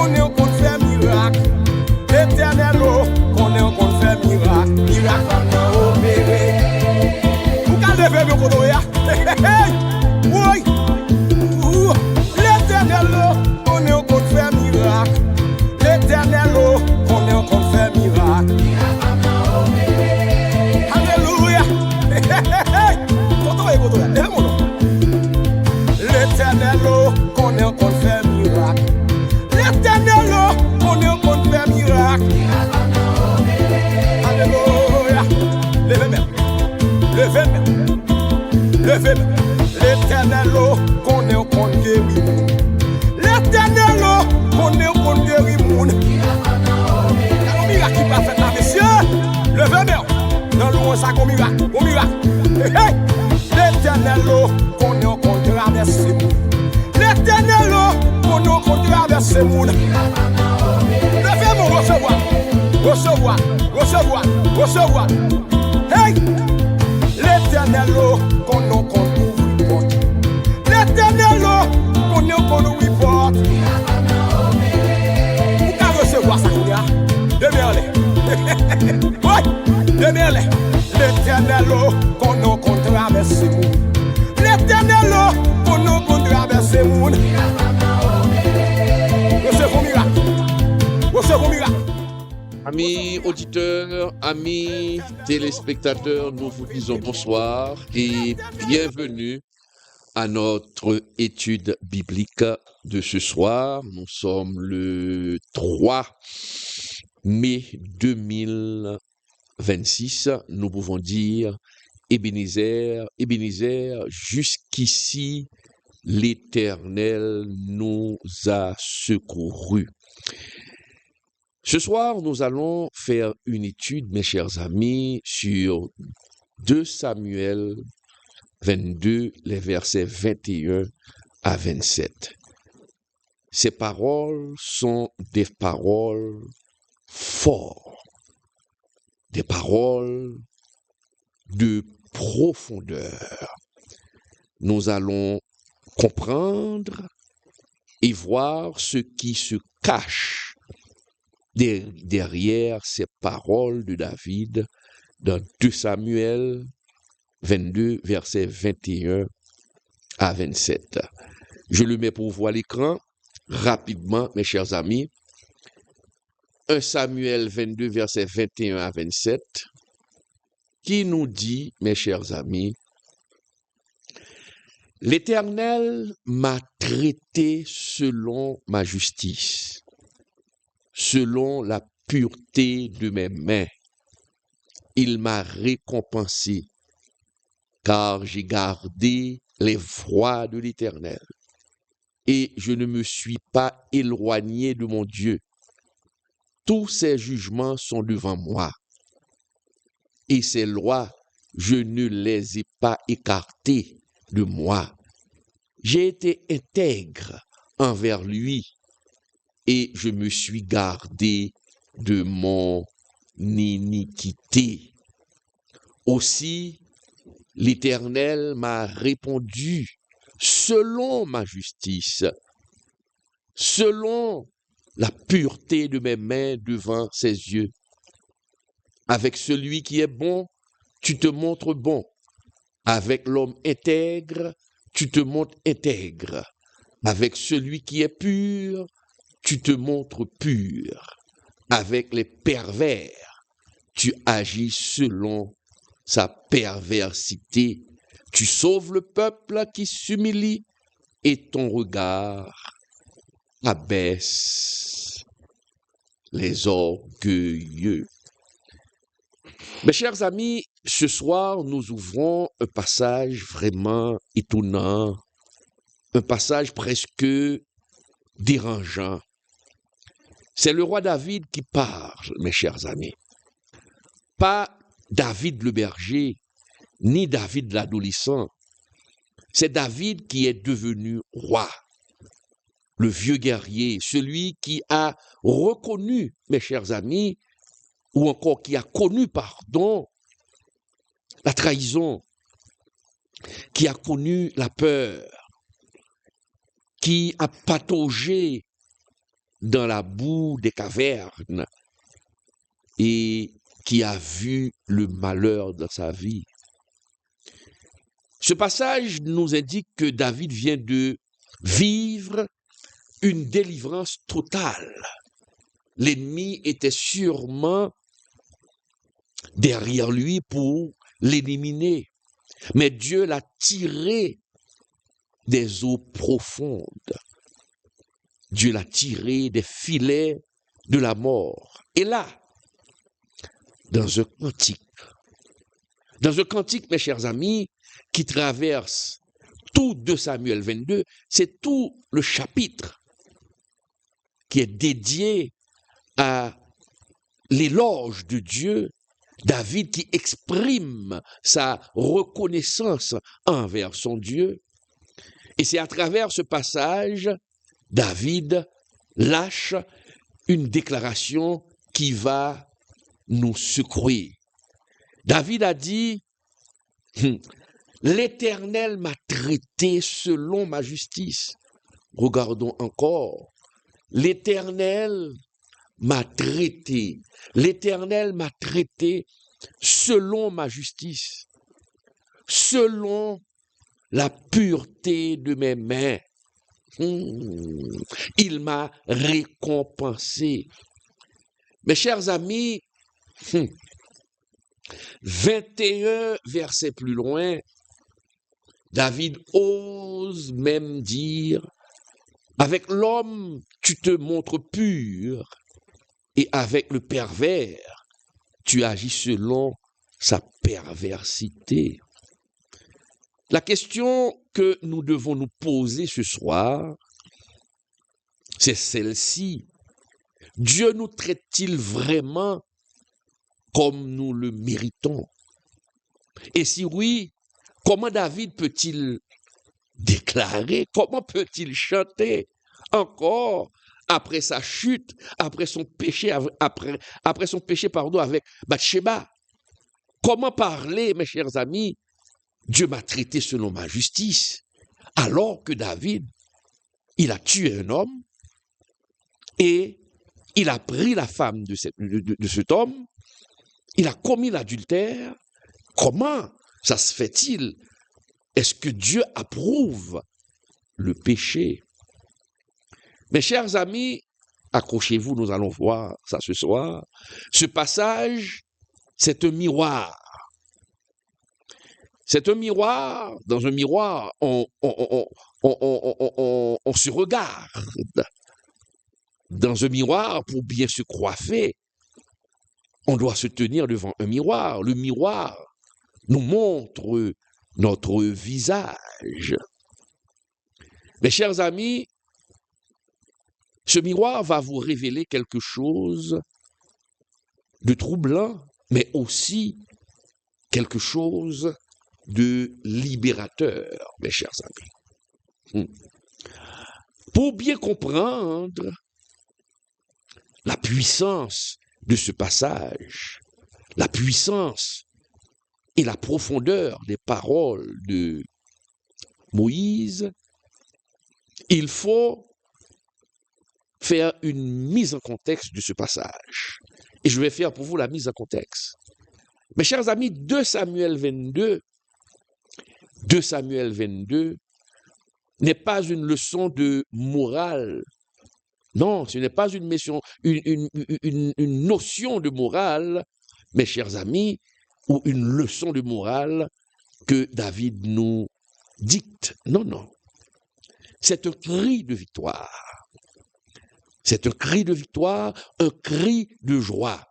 qu'on est en compte faire miracle. L'éternel, qu'on est en compte faire miracle. Miracle va opérer. Vous qu'allez lever le côté, oui. L'éternel, qu'on est en compte faire miracle. L'éternel, qu'on est en compte faire miracle. Alléluia. L'éternel, qu'on est en compte faire miracle. L'éternel, qu'on est en compte faire miracle. Alléluia. Levez-moi. Levez-moi. L'éternel, qu'on est en compte guérir. L'éternel, qu'on est en compte guérir. Il y a un miracle qui va faire là, messieurs. Levez-moi. Dans l'eau, ça comme miracle. Au miracle. L'éternel, qu'on est en compte traverser. L'éternel, qu'on est en compte traverser. Levez-moi, recevoir. Recevoir. Recevoir. Recevoir. Hey! L'éternel, qu'on est en compte ouvrir porte. L'éternel, qu'on est en compte ouvrir porte. Vous pouvez recevoir ça, qu'on y a. Demain-les. Oui! Demain-les. L'éternel, qu'on est en compte traverser. L'éternel, qu'on est en compte traverser. Recevons miracle. Recevons miracle. Amis auditeurs, amis téléspectateurs, nous vous disons bonsoir et bienvenue à notre étude biblique de ce soir. Nous sommes le 3 mai 2026. Nous pouvons dire Ebenezer, Ebenezer, jusqu'ici l'Éternel nous a secourus. Ce soir, nous allons faire une étude, mes chers amis, sur 2 Samuel 22, les versets 21 à 27. Ces paroles sont des paroles fortes, des paroles de profondeur. Nous allons comprendre et voir ce qui se cache derrière ces paroles de David dans 2 Samuel 22, versets 21 à 27. Je le mets pour vous à l'écran rapidement, mes chers amis. 1 Samuel 22, versets 21 à 27, qui nous dit, mes chers amis, « L'Éternel m'a traité selon ma justice, selon la pureté de mes mains. Il m'a récompensé, car j'ai gardé les voies de l'Éternel, et je ne me suis pas éloigné de mon Dieu. Tous ses jugements sont devant moi, et ses lois, je ne les ai pas écartées de moi. J'ai été intègre envers lui, et je me suis gardé de mon iniquité. Aussi, l'Éternel m'a répondu selon ma justice, selon la pureté de mes mains devant ses yeux. Avec celui qui est bon, tu te montres bon. Avec l'homme intègre, tu te montres intègre. Avec celui qui est pur, tu te montres pur. Avec les pervers, tu agis selon sa perversité. Tu sauves le peuple qui s'humilie et ton regard abaisse les orgueilleux. Mes chers amis, ce soir, nous ouvrons un passage vraiment étonnant, un passage presque dérangeant. C'est le roi David qui parle, mes chers amis. Pas David le berger, ni David l'adolescent. C'est David qui est devenu roi, le vieux guerrier, celui qui a reconnu, mes chers amis, ou encore qui a connu, pardon, la trahison, qui a connu la peur, qui a pataugé dans la boue des cavernes et qui a vu le malheur dans sa vie. Ce passage nous indique que David vient de vivre une délivrance totale. L'ennemi était sûrement derrière lui pour l'éliminer, mais Dieu l'a tiré des eaux profondes. Dieu l'a tiré des filets de la mort. Et là, dans un cantique, mes chers amis, qui traverse tout 2 Samuel 22, c'est tout le chapitre qui est dédié à l'éloge de Dieu, David qui exprime sa reconnaissance envers son Dieu. Et c'est à travers ce passage, David lâche une déclaration qui va nous secouer. David a dit, l'Éternel m'a traité selon ma justice. Regardons encore. L'Éternel m'a traité. L'Éternel m'a traité selon ma justice, selon la pureté de mes mains. Il m'a récompensé. Mes chers amis, 21 versets plus loin, David ose même dire, avec l'homme, tu te montres pur, et avec le pervers, tu agis selon sa perversité. La question que nous devons nous poser ce soir, c'est celle-ci. Dieu nous traite-t-il vraiment comme nous le méritons? Et si oui, comment David peut-il déclarer, comment peut-il chanter encore après sa chute, après son péché avec Bathsheba? Comment parler, mes chers amis? Dieu m'a traité selon ma justice, alors que David, il a tué un homme et il a pris la femme de cet homme, il a commis l'adultère. Comment ça se fait-il? Est-ce que Dieu approuve le péché? Mes chers amis, accrochez-vous, nous allons voir ça ce soir. Ce passage, c'est un miroir. C'est un miroir. Dans un miroir, on se regarde. Dans un miroir, pour bien se coiffer, on doit se tenir devant un miroir. Le miroir nous montre notre visage. Mes chers amis, ce miroir va vous révéler quelque chose de troublant, mais aussi quelque chose de libérateur, mes chers amis. Pour bien comprendre la puissance de ce passage, la puissance et la profondeur des paroles de Moïse, il faut faire une mise en contexte de ce passage. Et je vais faire pour vous la mise en contexte. Mes chers amis, 2 Samuel 22 n'est pas une leçon de morale. Non, ce n'est pas une notion de morale, mes chers amis, ou une leçon de morale que David nous dicte. Non, non. C'est un cri de victoire. C'est un cri de victoire, un cri de joie.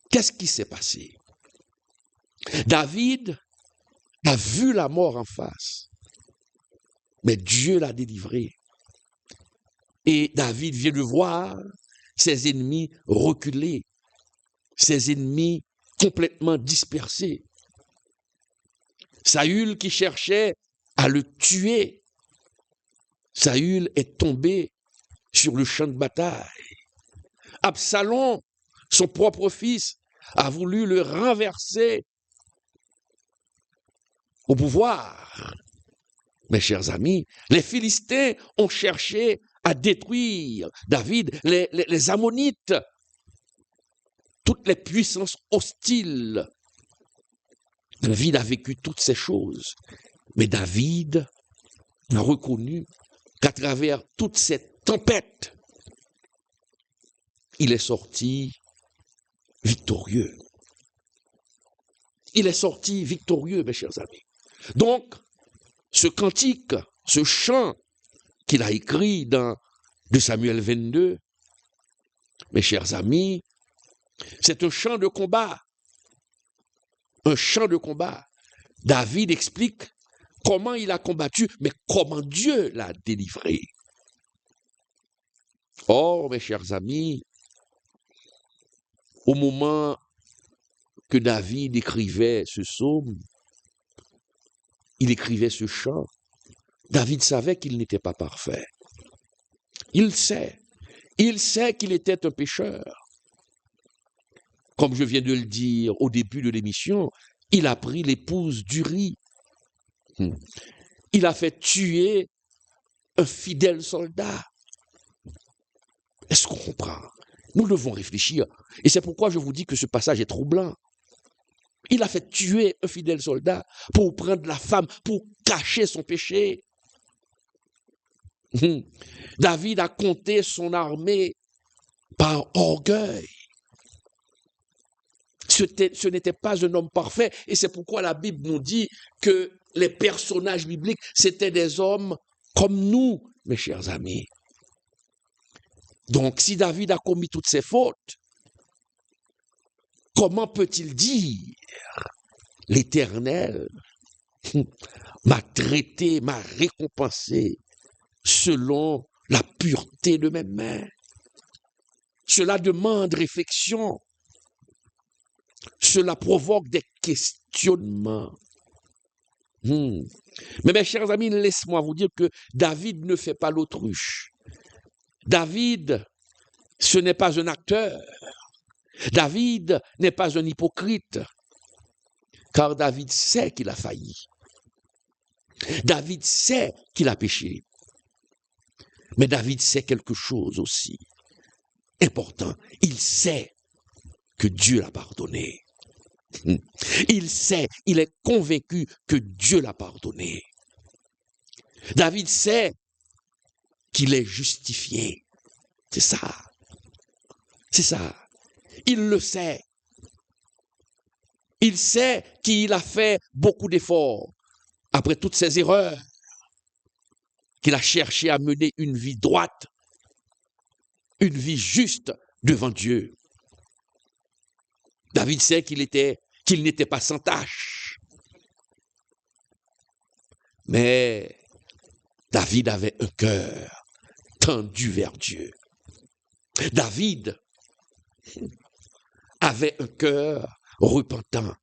Qu'est-ce qui s'est passé? David a vu la mort en face, mais Dieu l'a délivré. Et David vient de voir ses ennemis reculer, ses ennemis complètement dispersés. Saül qui cherchait à le tuer, Saül est tombé sur le champ de bataille. Absalom, son propre fils, a voulu le renverser au pouvoir. Mes chers amis, les Philistins ont cherché à détruire David, les Ammonites, toutes les puissances hostiles. David a vécu toutes ces choses. Mais David a reconnu qu'à travers toutes ces tempêtes, il est sorti victorieux. Il est sorti victorieux, mes chers amis. Donc, ce cantique, ce chant qu'il a écrit dans 2 Samuel 22, mes chers amis, c'est un chant de combat. Un chant de combat. David explique comment il a combattu, mais comment Dieu l'a délivré. Or, mes chers amis, au moment que David écrivait ce psaume, il écrivait ce chant, David savait qu'il n'était pas parfait. Il sait qu'il était un pécheur. Comme je viens de le dire au début de l'émission, il a pris l'épouse d'Uri. Il a fait tuer un fidèle soldat. Est-ce qu'on comprend? Nous devons réfléchir. Et c'est pourquoi je vous dis que ce passage est troublant. Il a fait tuer un fidèle soldat pour prendre la femme, pour cacher son péché. David a compté son armée par orgueil. Ce n'était pas un homme parfait, et c'est pourquoi la Bible nous dit que les personnages bibliques, c'était des hommes comme nous, mes chers amis. Donc, si David a commis toutes ces fautes, comment peut-il dire « l'Éternel m'a traité, m'a récompensé selon la pureté de mes mains ». Cela demande réflexion. Cela provoque des questionnements. Mais mes chers amis, laissez-moi vous dire que David ne fait pas l'autruche. David, ce n'est pas un acteur. David n'est pas un hypocrite. Car David sait qu'il a failli. David sait qu'il a péché. Mais David sait quelque chose aussi important. Il sait que Dieu l'a pardonné. Il sait, il est convaincu que Dieu l'a pardonné. David sait qu'il est justifié. C'est ça. C'est ça. Il le sait. Il sait qu'il a fait beaucoup d'efforts après toutes ses erreurs, qu'il a cherché à mener une vie droite, une vie juste devant Dieu. David sait qu'il n'était pas sans tâche. Mais David avait un cœur tendu vers Dieu. David avait un cœur repentant.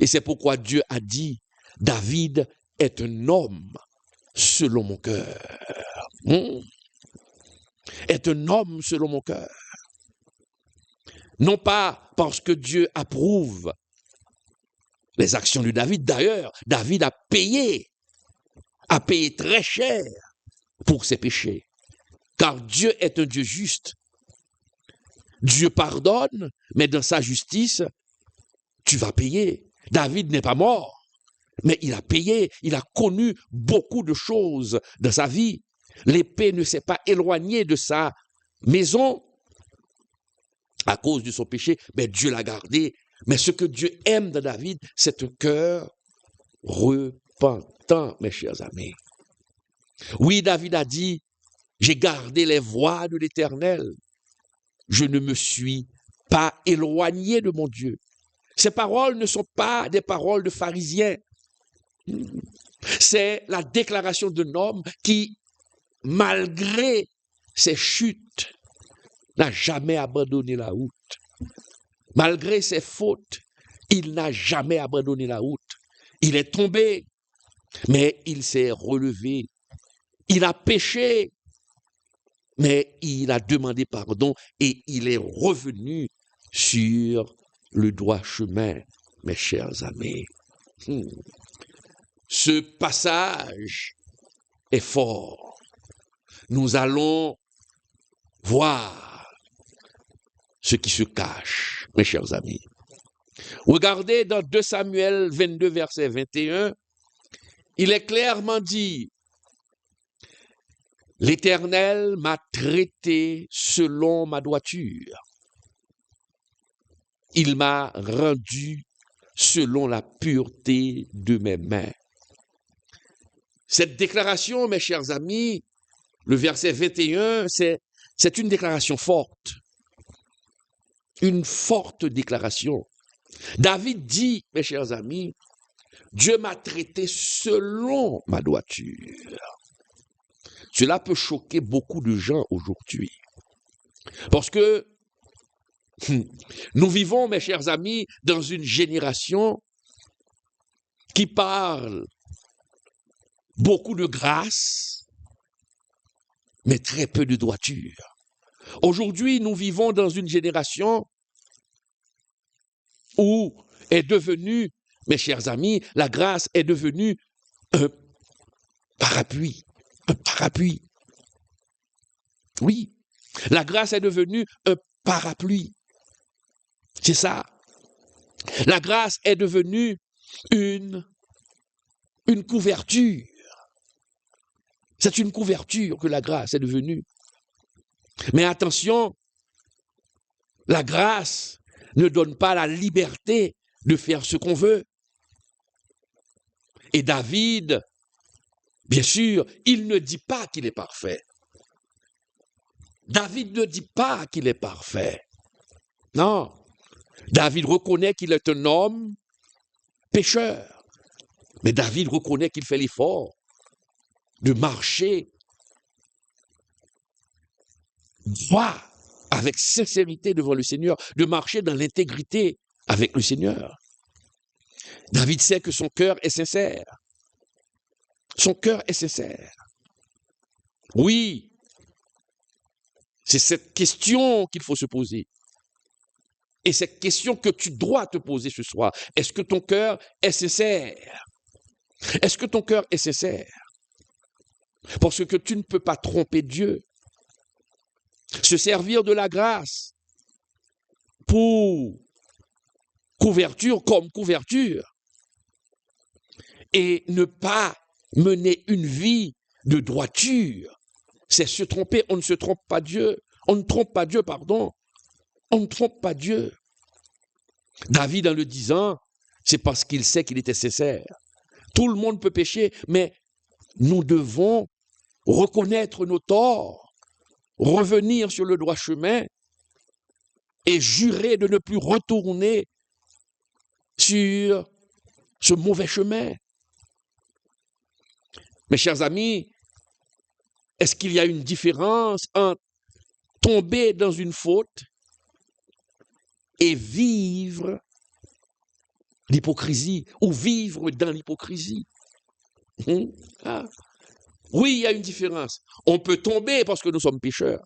Et c'est pourquoi Dieu a dit, David est un homme selon mon cœur. Est un homme selon mon cœur. Non pas parce que Dieu approuve les actions de David. D'ailleurs, David a payé très cher pour ses péchés. Car Dieu est un Dieu juste. Dieu pardonne, mais dans sa justice, tu vas payer. David n'est pas mort, mais il a payé. Il a connu beaucoup de choses dans sa vie. L'épée ne s'est pas éloignée de sa maison à cause de son péché, mais Dieu l'a gardé. Mais ce que Dieu aime dans David, c'est un cœur repentant, mes chers amis. Oui, David a dit, j'ai gardé les voies de l'Éternel. Je ne me suis pas éloigné de mon Dieu. Ces paroles ne sont pas des paroles de pharisiens. C'est la déclaration d'un homme qui, malgré ses chutes, n'a jamais abandonné la route. Malgré ses fautes, il n'a jamais abandonné la route. Il est tombé, mais il s'est relevé. Il a péché, mais il a demandé pardon et il est revenu sur le droit chemin, mes chers amis. Ce passage est fort. Nous allons voir ce qui se cache, mes chers amis. Regardez dans 2 Samuel 22, verset 21, il est clairement dit, « L'Éternel m'a traité selon ma droiture. Il m'a rendu selon la pureté de mes mains. » Cette déclaration, mes chers amis, le verset 21, c'est une déclaration forte. Une forte déclaration. David dit, mes chers amis, Dieu m'a traité selon ma droiture. Cela peut choquer beaucoup de gens aujourd'hui. Parce que nous vivons, mes chers amis, dans une génération qui parle beaucoup de grâce, mais très peu de droiture. Aujourd'hui, nous vivons dans une génération où est devenue, mes chers amis, la grâce est devenue un parapluie. Un parapluie. Oui, la grâce est devenue un parapluie. C'est ça. La grâce est devenue une couverture. C'est une couverture que la grâce est devenue. Mais attention, la grâce ne donne pas la liberté de faire ce qu'on veut. Et David, bien sûr, il ne dit pas qu'il est parfait. David ne dit pas qu'il est parfait. Non. David reconnaît qu'il est un homme pécheur. Mais David reconnaît qu'il fait l'effort de marcher droit, avec sincérité devant le Seigneur, de marcher dans l'intégrité avec le Seigneur. David sait que son cœur est sincère. Son cœur est sincère. Oui, c'est cette question qu'il faut se poser. Et cette question que tu dois te poser ce soir. Est-ce que ton cœur est sincère? Est-ce que ton cœur est sincère? Parce que tu ne peux pas tromper Dieu. Se servir de la grâce pour couverture comme couverture et ne pas mener une vie de droiture, c'est se tromper. On ne se trompe pas Dieu. On ne trompe pas Dieu, pardon. On ne trompe pas Dieu. David, en le disant, c'est parce qu'il sait qu'il était sincère. Tout le monde peut pécher, mais nous devons reconnaître nos torts, revenir sur le droit chemin et jurer de ne plus retourner sur ce mauvais chemin. Mes chers amis, est-ce qu'il y a une différence entre tomber dans une faute et vivre l'hypocrisie ou vivre dans l'hypocrisie? Oui, il y a une différence. On peut tomber parce que nous sommes pécheurs.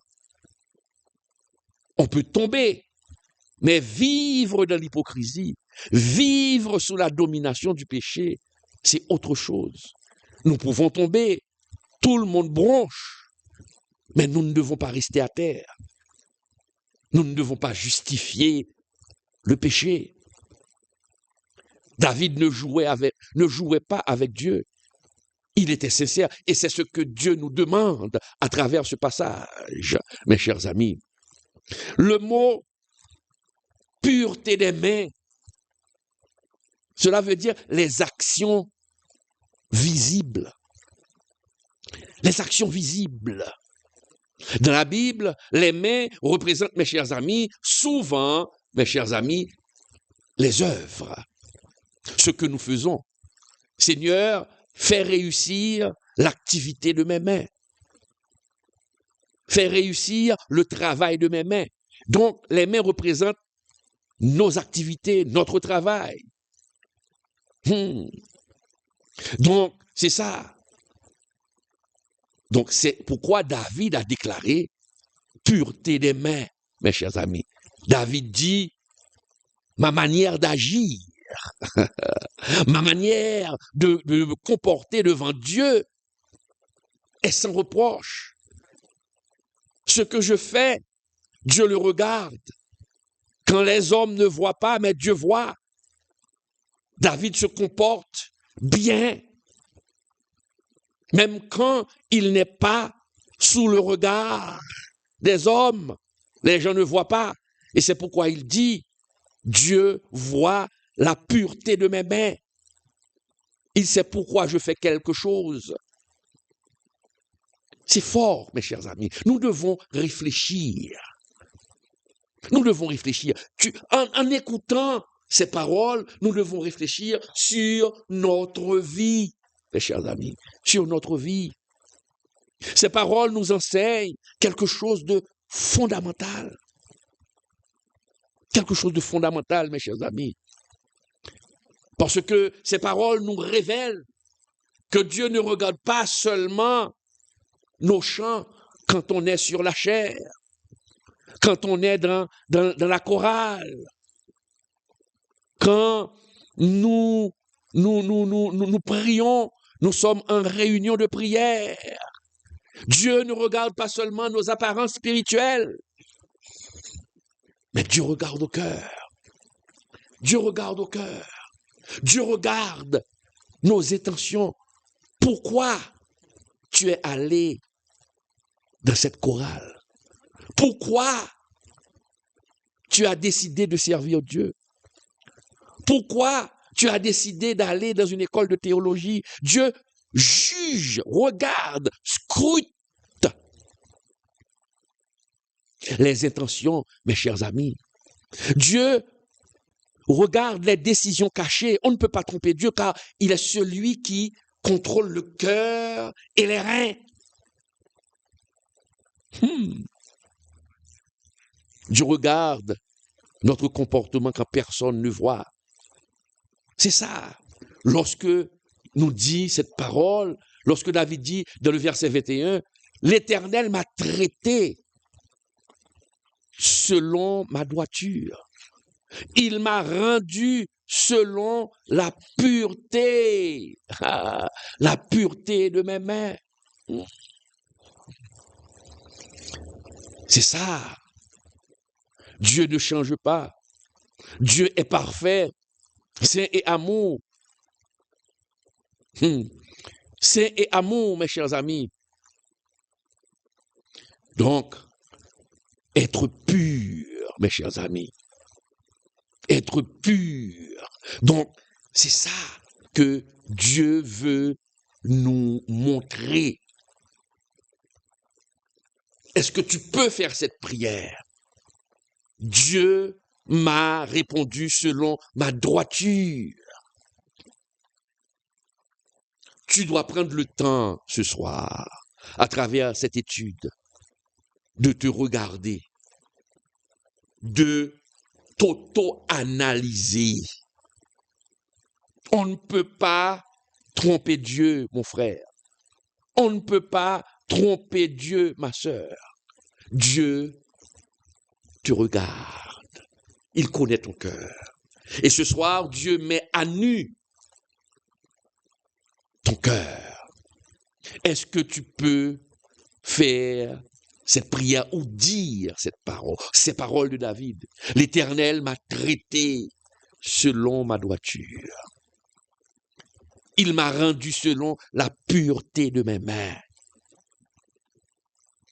On peut tomber, mais vivre dans l'hypocrisie, vivre sous la domination du péché, c'est autre chose. Nous pouvons tomber, tout le monde bronche, mais nous ne devons pas rester à terre. Nous ne devons pas justifier le péché. David ne jouait pas avec Dieu. Il était sincère et c'est ce que Dieu nous demande à travers ce passage, mes chers amis. Le mot pureté des mains, cela veut dire les actions visibles. Les actions visibles. Dans la Bible, les mains représentent, mes chers amis, souvent, mes chers amis, les œuvres. Ce que nous faisons. Seigneur, fais réussir l'activité de mes mains. Fais réussir le travail de mes mains. Donc, les mains représentent nos activités, notre travail. Donc, c'est ça. Donc, c'est pourquoi David a déclaré pureté des mains, mes chers amis. David dit, ma manière d'agir, ma manière de me comporter devant Dieu est sans reproche. Ce que je fais, Dieu le regarde. Quand les hommes ne voient pas, mais Dieu voit. David se comporte bien, même quand il n'est pas sous le regard des hommes. Les gens ne voient pas. Et c'est pourquoi il dit, Dieu voit la pureté de mes mains. Il sait pourquoi je fais quelque chose. C'est fort, mes chers amis. Nous devons réfléchir. Nous devons réfléchir. En écoutant ces paroles, nous devons réfléchir sur notre vie, mes chers amis, sur notre vie. Ces paroles nous enseignent quelque chose de fondamental. Quelque chose de fondamental, mes chers amis. Parce que ces paroles nous révèlent que Dieu ne regarde pas seulement nos chants quand on est sur la chair, quand on est dans la chorale, quand nous prions, nous sommes en réunion de prière. Dieu ne regarde pas seulement nos apparences spirituelles, mais Dieu regarde au cœur. Dieu regarde au cœur. Dieu regarde nos intentions. Pourquoi tu es allé dans cette chorale? Pourquoi tu as décidé de servir Dieu? Pourquoi tu as décidé d'aller dans une école de théologie? Dieu juge, regarde, scrute les intentions, mes chers amis. Dieu regarde les décisions cachées. On ne peut pas tromper Dieu car il est celui qui contrôle le cœur et les reins. Dieu regarde notre comportement quand personne ne voit. C'est ça. Lorsque nous dit cette parole, lorsque David dit dans le verset 21, « L'Éternel m'a traité selon ma droiture. Il m'a rendu selon la pureté, la pureté de mes mains. » C'est ça. Dieu ne change pas. Dieu est parfait, saint et amour. Saint et amour, mes chers amis. Donc, être pur, mes chers amis. Être pur. Donc, c'est ça que Dieu veut nous montrer. Est-ce que tu peux faire cette prière? Dieu m'a répondu selon ma droiture. Tu dois prendre le temps ce soir, à travers cette étude, de te regarder, de t'auto-analyser. On ne peut pas tromper Dieu, mon frère. On ne peut pas tromper Dieu, ma sœur. Dieu te regarde. Il connaît ton cœur. Et ce soir, Dieu met à nu ton cœur. Est-ce que tu peux faire cette prière ou dire cette parole, ces paroles de David? L'Éternel m'a traité selon ma droiture. Il m'a rendu selon la pureté de mes mains.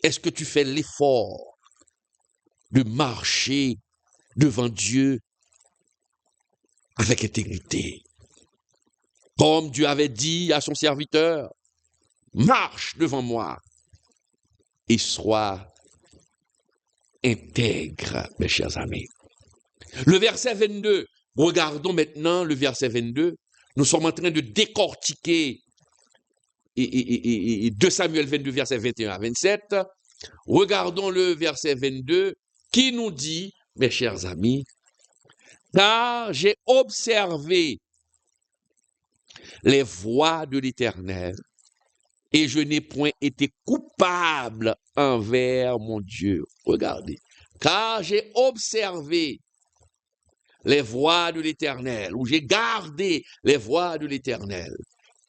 Est-ce que tu fais l'effort de marcher devant Dieu avec intégrité? Comme Dieu avait dit à son serviteur, marche devant moi et sois intègre, mes chers amis. Le verset 22, regardons maintenant le verset 22. Nous sommes en train de décortiquer 2 Samuel 22, verset 21 à 27. Regardons le verset 22 qui nous dit, mes chers amis, car j'ai observé les voies de l'Éternel et je n'ai point été coupable envers mon Dieu. Regardez, car j'ai observé les voies de l'Éternel, ou j'ai gardé les voies de l'Éternel,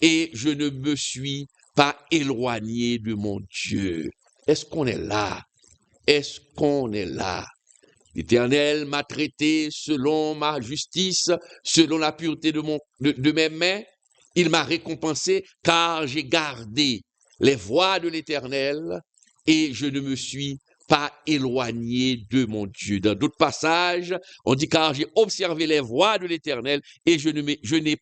et je ne me suis pas éloigné de mon Dieu. Est-ce qu'on est là? est-ce qu'on est là? L'Éternel m'a traité selon ma justice, selon la pureté de mes mains. Il m'a récompensé car j'ai gardé les voies de l'Éternel et je ne me suis pas éloigné de mon Dieu. Dans d'autres passages, on dit car j'ai observé les voies de l'Éternel et je n'ai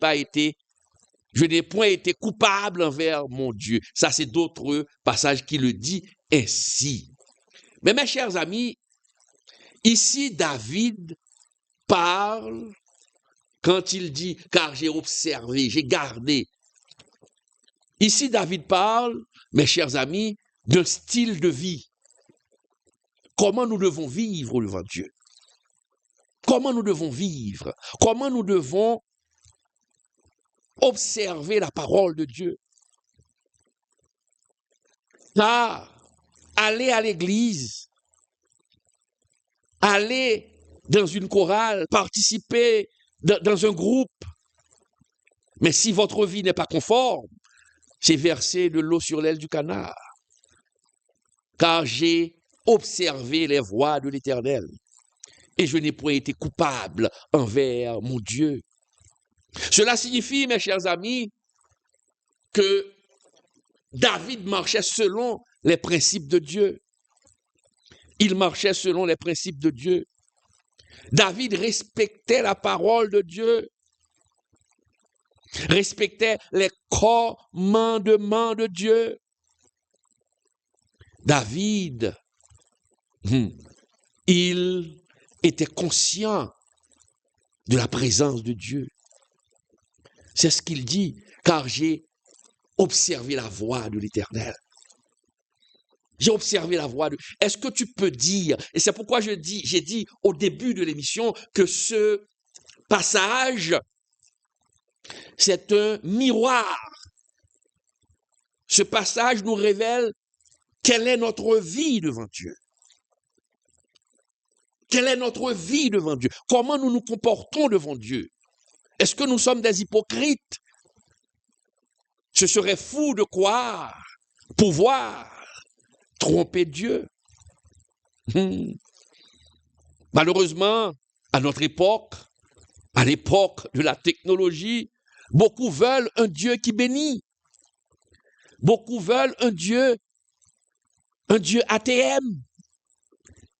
point été coupable envers mon Dieu. Ça, c'est d'autres passages qui le disent ainsi. Mais mes chers amis, ici, David parle quand il dit « car j'ai observé, j'ai gardé ». Ici, David parle, mes chers amis, d'un style de vie. Comment nous devons vivre devant Dieu? Comment nous devons vivre? Comment nous devons observer la parole de Dieu? Car aller à l'église, aller dans une chorale, participer dans un groupe, mais si votre vie n'est pas conforme, c'est verser de l'eau sur l'aile du canard. Car j'ai observé les voies de l'Éternel et je n'ai point été coupable envers mon Dieu. Cela signifie, mes chers amis, que David marchait selon les principes de Dieu. Il marchait selon les principes de Dieu. David respectait la parole de Dieu, respectait les commandements de Dieu. David, il était conscient de la présence de Dieu. C'est ce qu'il dit, car j'ai observé la voie de l'Éternel. J'ai observé la voie de... Est-ce que tu peux dire, et c'est pourquoi j'ai dit au début de l'émission que ce passage, c'est un miroir. Ce passage nous révèle quelle est notre vie devant Dieu. Quelle est notre vie devant Dieu? Comment nous nous comportons devant Dieu? Est-ce que nous sommes des hypocrites? Ce serait fou de croire pouvoir tromper Dieu. Malheureusement, à notre époque, à l'époque de la technologie, beaucoup veulent un Dieu qui bénit. Beaucoup veulent un Dieu ATM,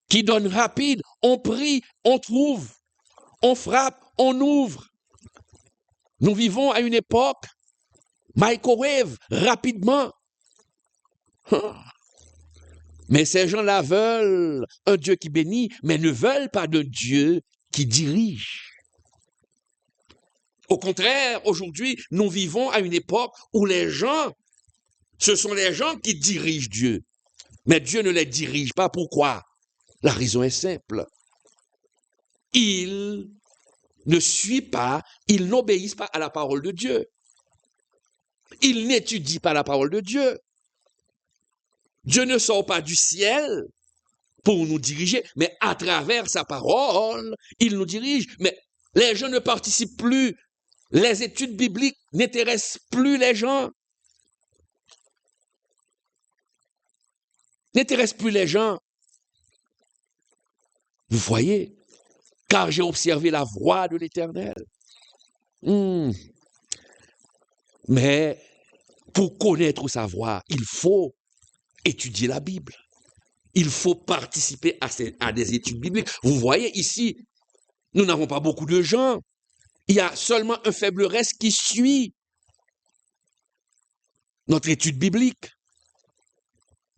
qui donne rapide. On prie, on trouve, on frappe, on ouvre. Nous vivons à une époque microwave, rapidement. Mais ces gens-là veulent un Dieu qui bénit, mais ne veulent pas d'un Dieu qui dirige. Au contraire, aujourd'hui, nous vivons à une époque où ce sont les gens qui dirigent Dieu. Mais Dieu ne les dirige pas. Pourquoi? La raison est simple. Ils ne suivent pas, ils n'obéissent pas à la parole de Dieu. Ils n'étudient pas la parole de Dieu. Dieu ne sort pas du ciel pour nous diriger, mais à travers sa parole, il nous dirige. Mais les gens ne participent plus. Les études bibliques n'intéressent plus les gens. N'intéressent plus les gens. Vous voyez, car j'ai observé la voie de l'Éternel. Mais pour connaître sa voie, il faut étudier la Bible. Il faut participer à des études bibliques. Vous voyez ici, nous n'avons pas beaucoup de gens. Il y a seulement un faible reste qui suit notre étude biblique.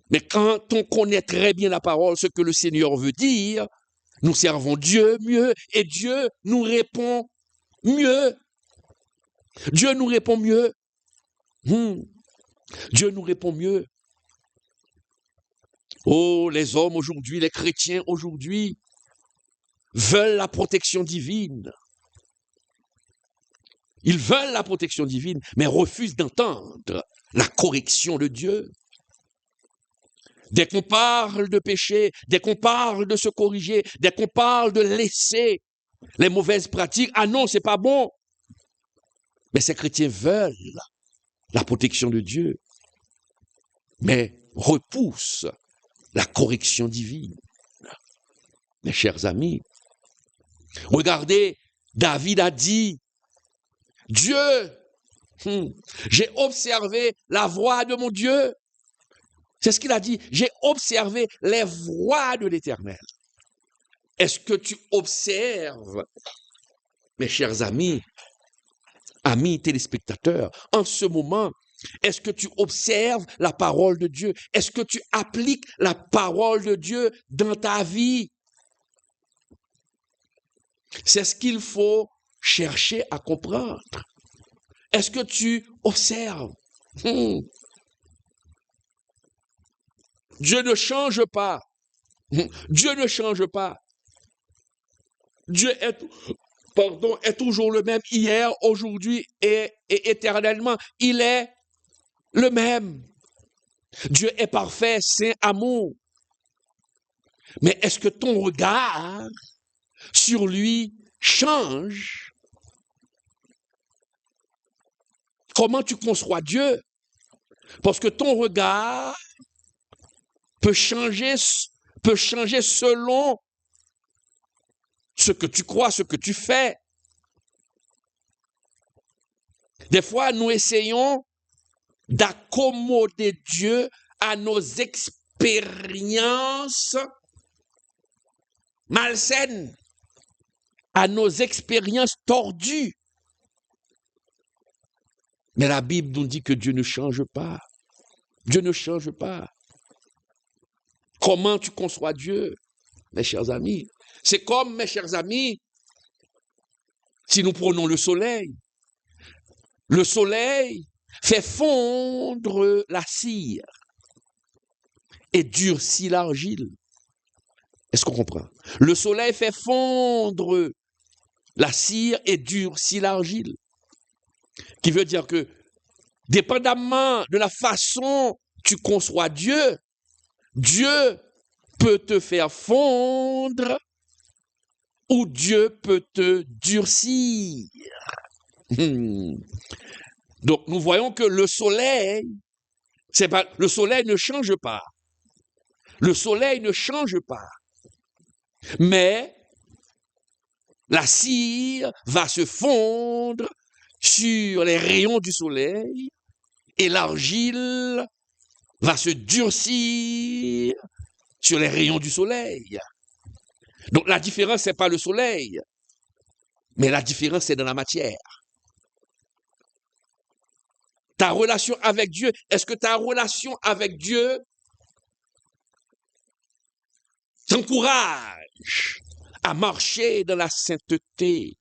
Mais quand on connaît très bien la parole, ce que le Seigneur veut dire, nous servons Dieu mieux et Dieu nous répond mieux. Dieu nous répond mieux. Dieu nous répond mieux. Oh, les hommes aujourd'hui, les chrétiens aujourd'hui, veulent la protection divine. Ils veulent la protection divine, mais refusent d'entendre la correction de Dieu. Dès qu'on parle de péché, dès qu'on parle de se corriger, dès qu'on parle de laisser les mauvaises pratiques, ah non, c'est pas bon. Mais ces chrétiens veulent la protection de Dieu, mais repoussent la correction divine. Mes chers amis, regardez, David a dit, Dieu, j'ai observé la voie de mon Dieu. C'est ce qu'il a dit, j'ai observé les voies de l'Éternel. Est-ce que tu observes, mes chers amis, amis téléspectateurs, en ce moment, est-ce que tu observes la parole de Dieu? Est-ce que tu appliques la parole de Dieu dans ta vie? C'est ce qu'il faut chercher à comprendre. Est-ce que tu observes? Dieu ne change pas. Dieu ne change pas. Dieu est toujours le même hier, aujourd'hui et éternellement. Il est le même. Dieu est parfait, saint, amour. Mais est-ce que ton regard sur lui change? Comment tu conçois Dieu? Parce que ton regard peut changer selon ce que tu crois, ce que tu fais. Des fois, nous essayons d'accommoder Dieu à nos expériences malsaines, à nos expériences tordues. Mais la Bible nous dit que Dieu ne change pas. Dieu ne change pas. Comment tu conçois Dieu, mes chers amis? C'est comme, mes chers amis, si nous prenons le soleil. Le soleil fait fondre la cire et durcit l'argile. Est-ce qu'on comprend? Le soleil fait fondre la cire et durcit l'argile. Qui veut dire que, dépendamment de la façon dont tu conçois Dieu, Dieu peut te faire fondre ou Dieu peut te durcir. Donc, nous voyons que le soleil ne change pas. Le soleil ne change pas. Mais la cire va se fondre sur les rayons du soleil et l'argile va se durcir sur les rayons du soleil. Donc la différence, ce n'est pas le soleil, mais la différence, c'est dans la matière. Ta relation avec Dieu, est-ce que ta relation avec Dieu t'encourage à marcher dans la sainteté,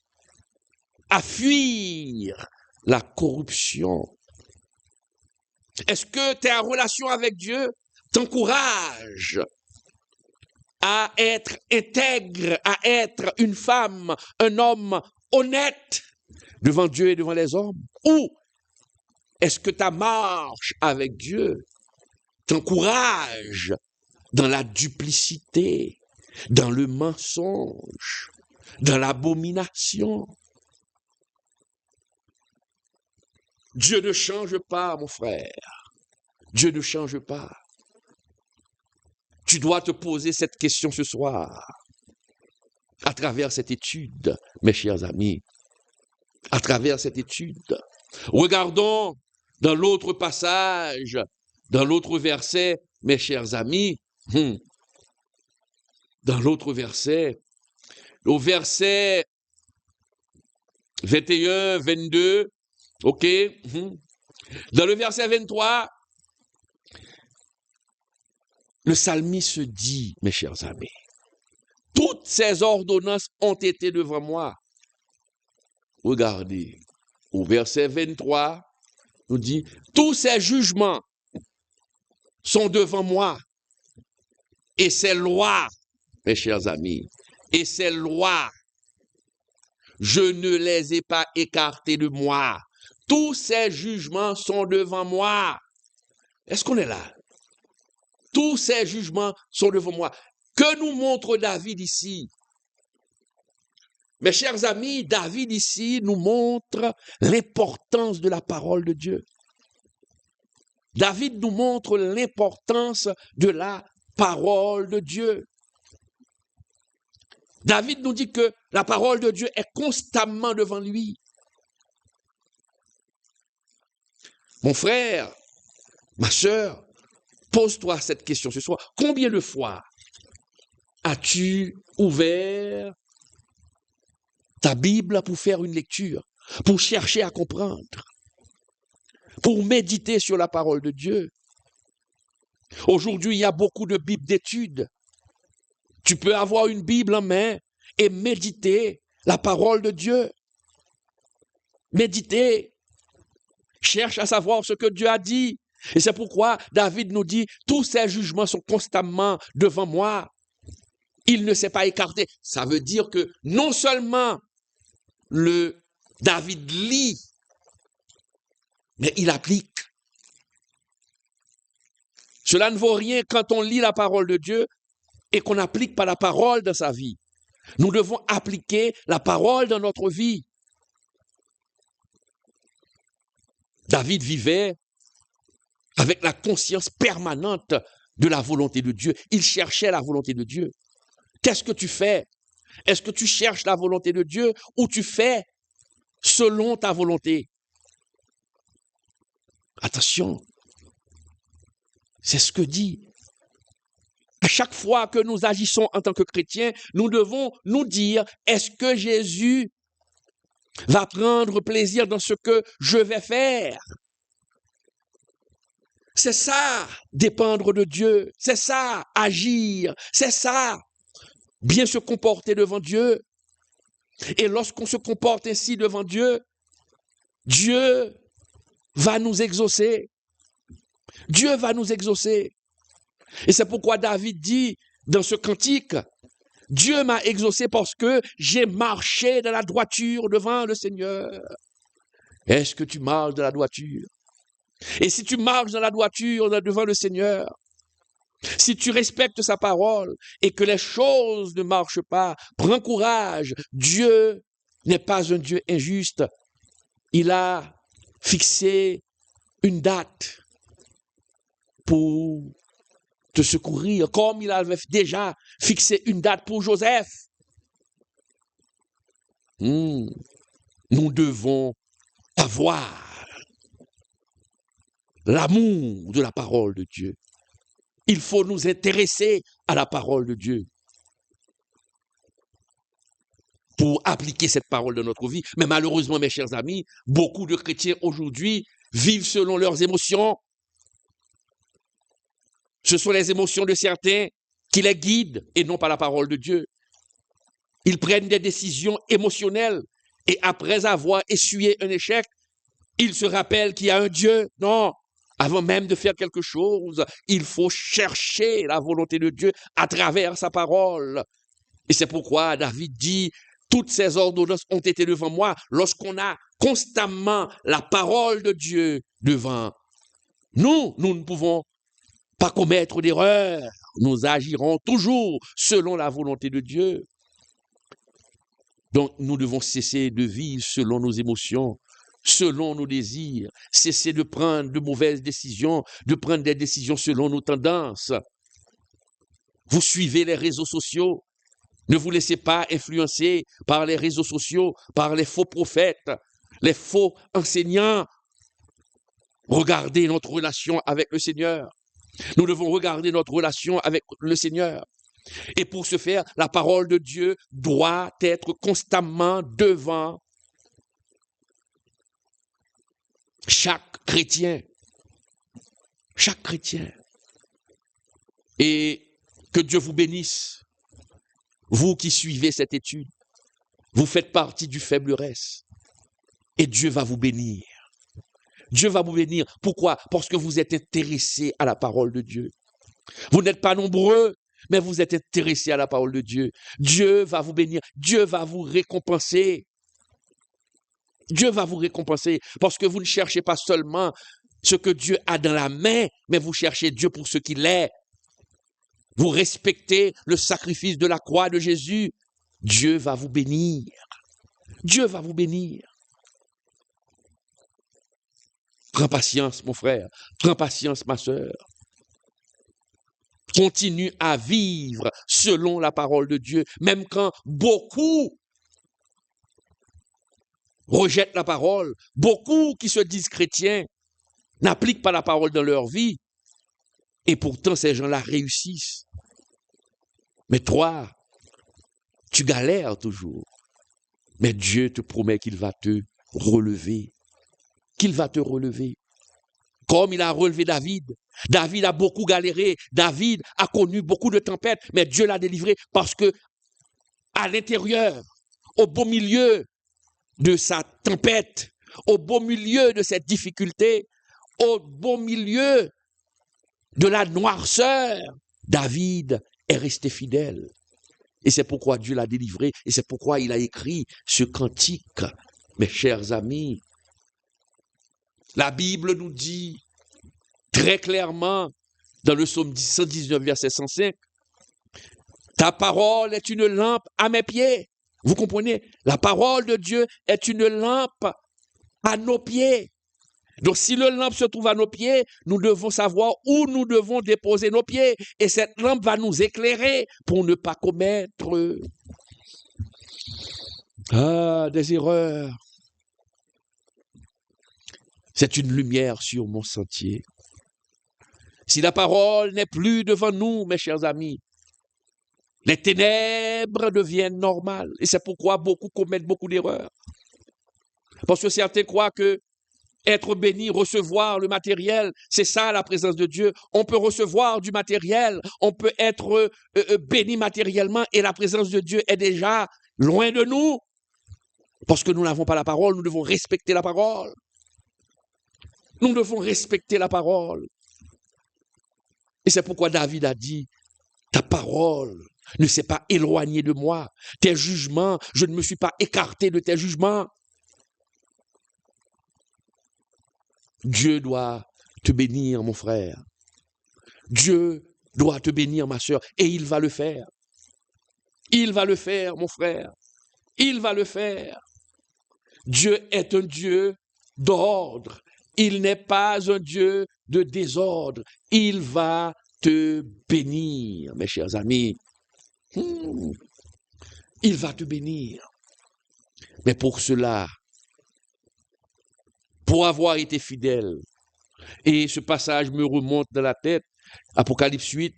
à fuir la corruption? Est-ce que ta relation avec Dieu t'encourage à être intègre, à être une femme, un homme honnête devant Dieu et devant les hommes? Ou est-ce que ta marche avec Dieu t'encourage dans la duplicité, dans le mensonge, dans l'abomination? Dieu ne change pas, mon frère. Dieu ne change pas. Tu dois te poser cette question ce soir, à travers cette étude, mes chers amis. À travers cette étude. Regardons dans l'autre passage, dans l'autre verset, mes chers amis. Dans l'autre verset, au verset 21, 22, ok? Dans le verset 23, le psalmiste se dit, mes chers amis, toutes ces ordonnances ont été devant moi. Regardez, au verset 23, nous dit, tous ces jugements sont devant moi. Et ces lois, mes chers amis, et ces lois, je ne les ai pas écartées de moi. Tous ces jugements sont devant moi. Est-ce qu'on est là? Tous ces jugements sont devant moi. Que nous montre David ici? Mes chers amis, David ici nous montre l'importance de la parole de Dieu. David nous montre l'importance de la parole de Dieu. David nous dit que la parole de Dieu est constamment devant lui. Mon frère, ma sœur, pose-toi cette question ce soir. Combien de fois as-tu ouvert ta Bible pour faire une lecture, pour chercher à comprendre, pour méditer sur la parole de Dieu? Aujourd'hui, il y a beaucoup de Bibles d'études. Tu peux avoir une Bible en main et méditer la parole de Dieu. Méditer. Cherche à savoir ce que Dieu a dit. Et c'est pourquoi David nous dit, tous ces jugements sont constamment devant moi. Il ne s'est pas écarté. Ça veut dire que non seulement David lit, mais il applique. Cela ne vaut rien quand on lit la parole de Dieu et qu'on n'applique pas la parole dans sa vie. Nous devons appliquer la parole dans notre vie. David vivait avec la conscience permanente de la volonté de Dieu. Il cherchait la volonté de Dieu. Qu'est-ce que tu fais? Est-ce que tu cherches la volonté de Dieu ou tu fais selon ta volonté? Attention, c'est ce que dit. À chaque fois que nous agissons en tant que chrétiens, nous devons nous dire, est-ce que Jésus va prendre plaisir dans ce que je vais faire? C'est ça, dépendre de Dieu. C'est ça, agir. C'est ça, bien se comporter devant Dieu. Et lorsqu'on se comporte ainsi devant Dieu, Dieu va nous exaucer. Dieu va nous exaucer. Et c'est pourquoi David dit dans ce cantique, Dieu m'a exaucé parce que j'ai marché dans la droiture devant le Seigneur. Est-ce que tu marches dans la droiture? Et si tu marches dans la droiture devant le Seigneur, si tu respectes sa parole et que les choses ne marchent pas, prends courage. Dieu n'est pas un Dieu injuste. Il a fixé une date pour te secourir, comme il avait déjà fixé une date pour Joseph. Nous devons avoir l'amour de la parole de Dieu. Il faut nous intéresser à la parole de Dieu pour appliquer cette parole dans notre vie. Mais malheureusement, mes chers amis, beaucoup de chrétiens aujourd'hui vivent selon leurs émotions. Ce sont les émotions de certains qui les guident et non pas la parole de Dieu. Ils prennent des décisions émotionnelles et après avoir essuyé un échec, ils se rappellent qu'il y a un Dieu. Non, avant même de faire quelque chose, il faut chercher la volonté de Dieu à travers sa parole. Et c'est pourquoi David dit, toutes ces ordonnances ont été devant moi. Lorsqu'on a constamment la parole de Dieu devant nous, nous ne pouvons pas commettre d'erreur. Nous agirons toujours selon la volonté de Dieu. Donc, nous devons cesser de vivre selon nos émotions, selon nos désirs, cesser de prendre de mauvaises décisions, de prendre des décisions selon nos tendances. Vous suivez les réseaux sociaux, ne vous laissez pas influencer par les réseaux sociaux, par les faux prophètes, les faux enseignants. Regardez notre relation avec le Seigneur. Nous devons regarder notre relation avec le Seigneur. Et pour ce faire, la parole de Dieu doit être constamment devant chaque chrétien. Chaque chrétien. Et que Dieu vous bénisse. Vous qui suivez cette étude, vous faites partie du faible reste. Et Dieu va vous bénir. Dieu va vous bénir. Pourquoi? Parce que vous êtes intéressés à la parole de Dieu. Vous n'êtes pas nombreux, mais vous êtes intéressés à la parole de Dieu. Dieu va vous bénir. Dieu va vous récompenser. Dieu va vous récompenser parce que vous ne cherchez pas seulement ce que Dieu a dans la main, mais vous cherchez Dieu pour ce qu'il est. Vous respectez le sacrifice de la croix de Jésus. Dieu va vous bénir. Dieu va vous bénir. Prends patience, mon frère. Prends patience, ma sœur. continue à vivre selon la parole de Dieu, même quand beaucoup rejettent la parole, beaucoup qui se disent chrétiens n'appliquent pas la parole dans leur vie, et pourtant ces gens-là réussissent. Mais toi, tu galères toujours. Mais Dieu te promet qu'il va te relever. Qu'il va te relever. Comme il a relevé David. David a beaucoup galéré. David a connu beaucoup de tempêtes. Mais Dieu l'a délivré parce que à l'intérieur, au beau milieu de sa tempête, au beau milieu de cette difficulté, au beau milieu de la noirceur, David est resté fidèle. Et c'est pourquoi Dieu l'a délivré. Et c'est pourquoi il a écrit ce cantique. Mes chers amis, la Bible nous dit très clairement dans le psaume 119, verset 105, ta parole est une lampe à mes pieds. Vous comprenez? La parole de Dieu est une lampe à nos pieds. Donc, si le lampe se trouve à nos pieds, nous devons savoir où nous devons déposer nos pieds. Et cette lampe va nous éclairer pour ne pas commettre des erreurs. C'est une lumière sur mon sentier. Si la parole n'est plus devant nous, mes chers amis, les ténèbres deviennent normales. Et c'est pourquoi beaucoup commettent beaucoup d'erreurs. Parce que certains croient que être béni, recevoir le matériel, c'est ça la présence de Dieu. On peut recevoir du matériel, on peut être béni matériellement et la présence de Dieu est déjà loin de nous. Parce que nous n'avons pas la parole, nous devons respecter la parole. Nous devons respecter la parole. Et c'est pourquoi David a dit, ta parole ne s'est pas éloignée de moi. Tes jugements, je ne me suis pas écarté de tes jugements. Dieu doit te bénir, mon frère. Dieu doit te bénir, ma sœur, et il va le faire. Il va le faire, mon frère. Il va le faire. Dieu est un Dieu d'ordre. Il n'est pas un Dieu de désordre. Il va te bénir, mes chers amis. Il va te bénir. Mais pour cela, pour avoir été fidèle, et ce passage me remonte dans la tête, Apocalypse 8,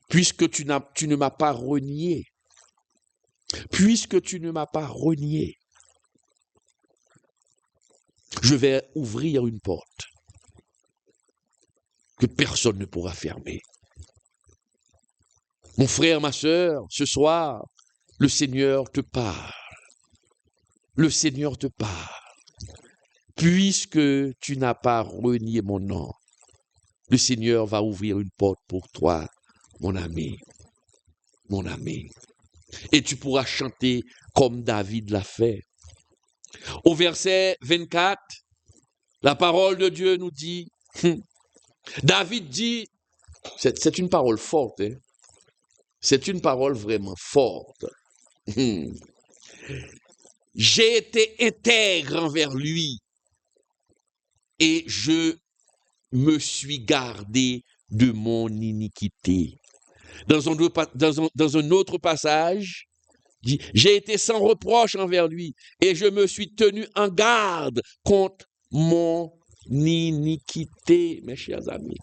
puisque tu ne m'as pas renié, puisque tu ne m'as pas renié, je vais ouvrir une porte que personne ne pourra fermer. Mon frère, ma sœur, ce soir, le Seigneur te parle. Le Seigneur te parle. Puisque tu n'as pas renié mon nom, le Seigneur va ouvrir une porte pour toi, mon ami. Mon ami. Et tu pourras chanter comme David l'a fait. Au verset 24, la parole de Dieu nous dit, David dit, c'est une parole forte, hein? C'est une parole vraiment forte. J'ai été intègre envers lui et je me suis gardé de mon iniquité. Dans un autre passage, dit, j'ai été sans reproche envers lui et je me suis tenu en garde contre mon iniquité, mes chers amis.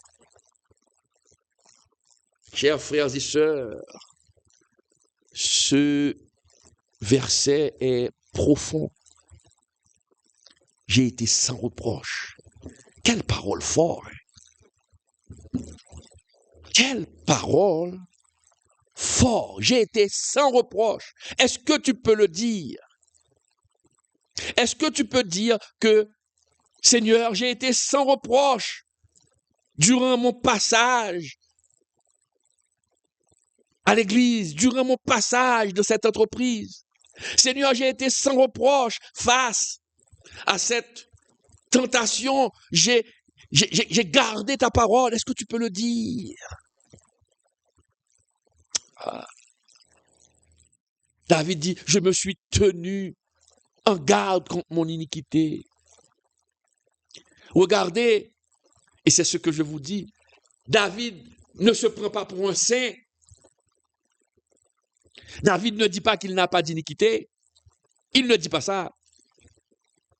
Chers frères et sœurs, ce verset est profond. J'ai été sans reproche. Quelle parole forte! Quelle parole forte! J'ai été sans reproche. Est-ce que tu peux le dire? Est-ce que tu peux dire que, Seigneur, j'ai été sans reproche durant mon passage à l'église, durant mon passage de cette entreprise? Seigneur, j'ai été sans reproche face à cette tentation. J'ai gardé ta parole. Est-ce que tu peux le dire? David dit, je me suis tenu en garde contre mon iniquité. Regardez, et c'est ce que je vous dis, David ne se prend pas pour un saint. David ne dit pas qu'il n'a pas d'iniquité. Il ne dit pas ça.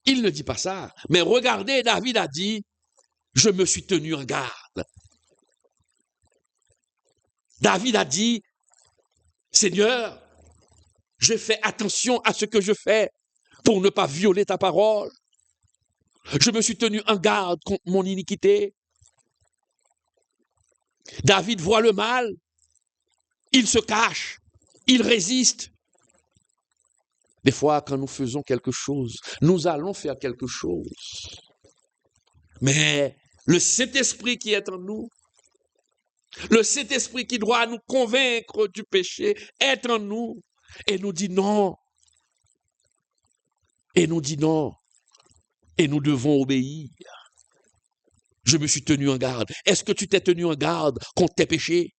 Il ne dit pas ça. Mais regardez, David a dit, je me suis tenu en garde. David a dit, Seigneur, je fais attention à ce que je fais pour ne pas violer ta parole. Je me suis tenu en garde contre mon iniquité. David voit le mal, il se cache, il résiste. Des fois, quand nous faisons quelque chose, nous allons faire quelque chose. Mais le Saint-Esprit qui est en nous, le Saint-Esprit qui doit nous convaincre du péché, est en nous et nous dit non. Et nous dit non. Et nous devons obéir. Je me suis tenu en garde. Est-ce que tu t'es tenu en garde contre tes péchés?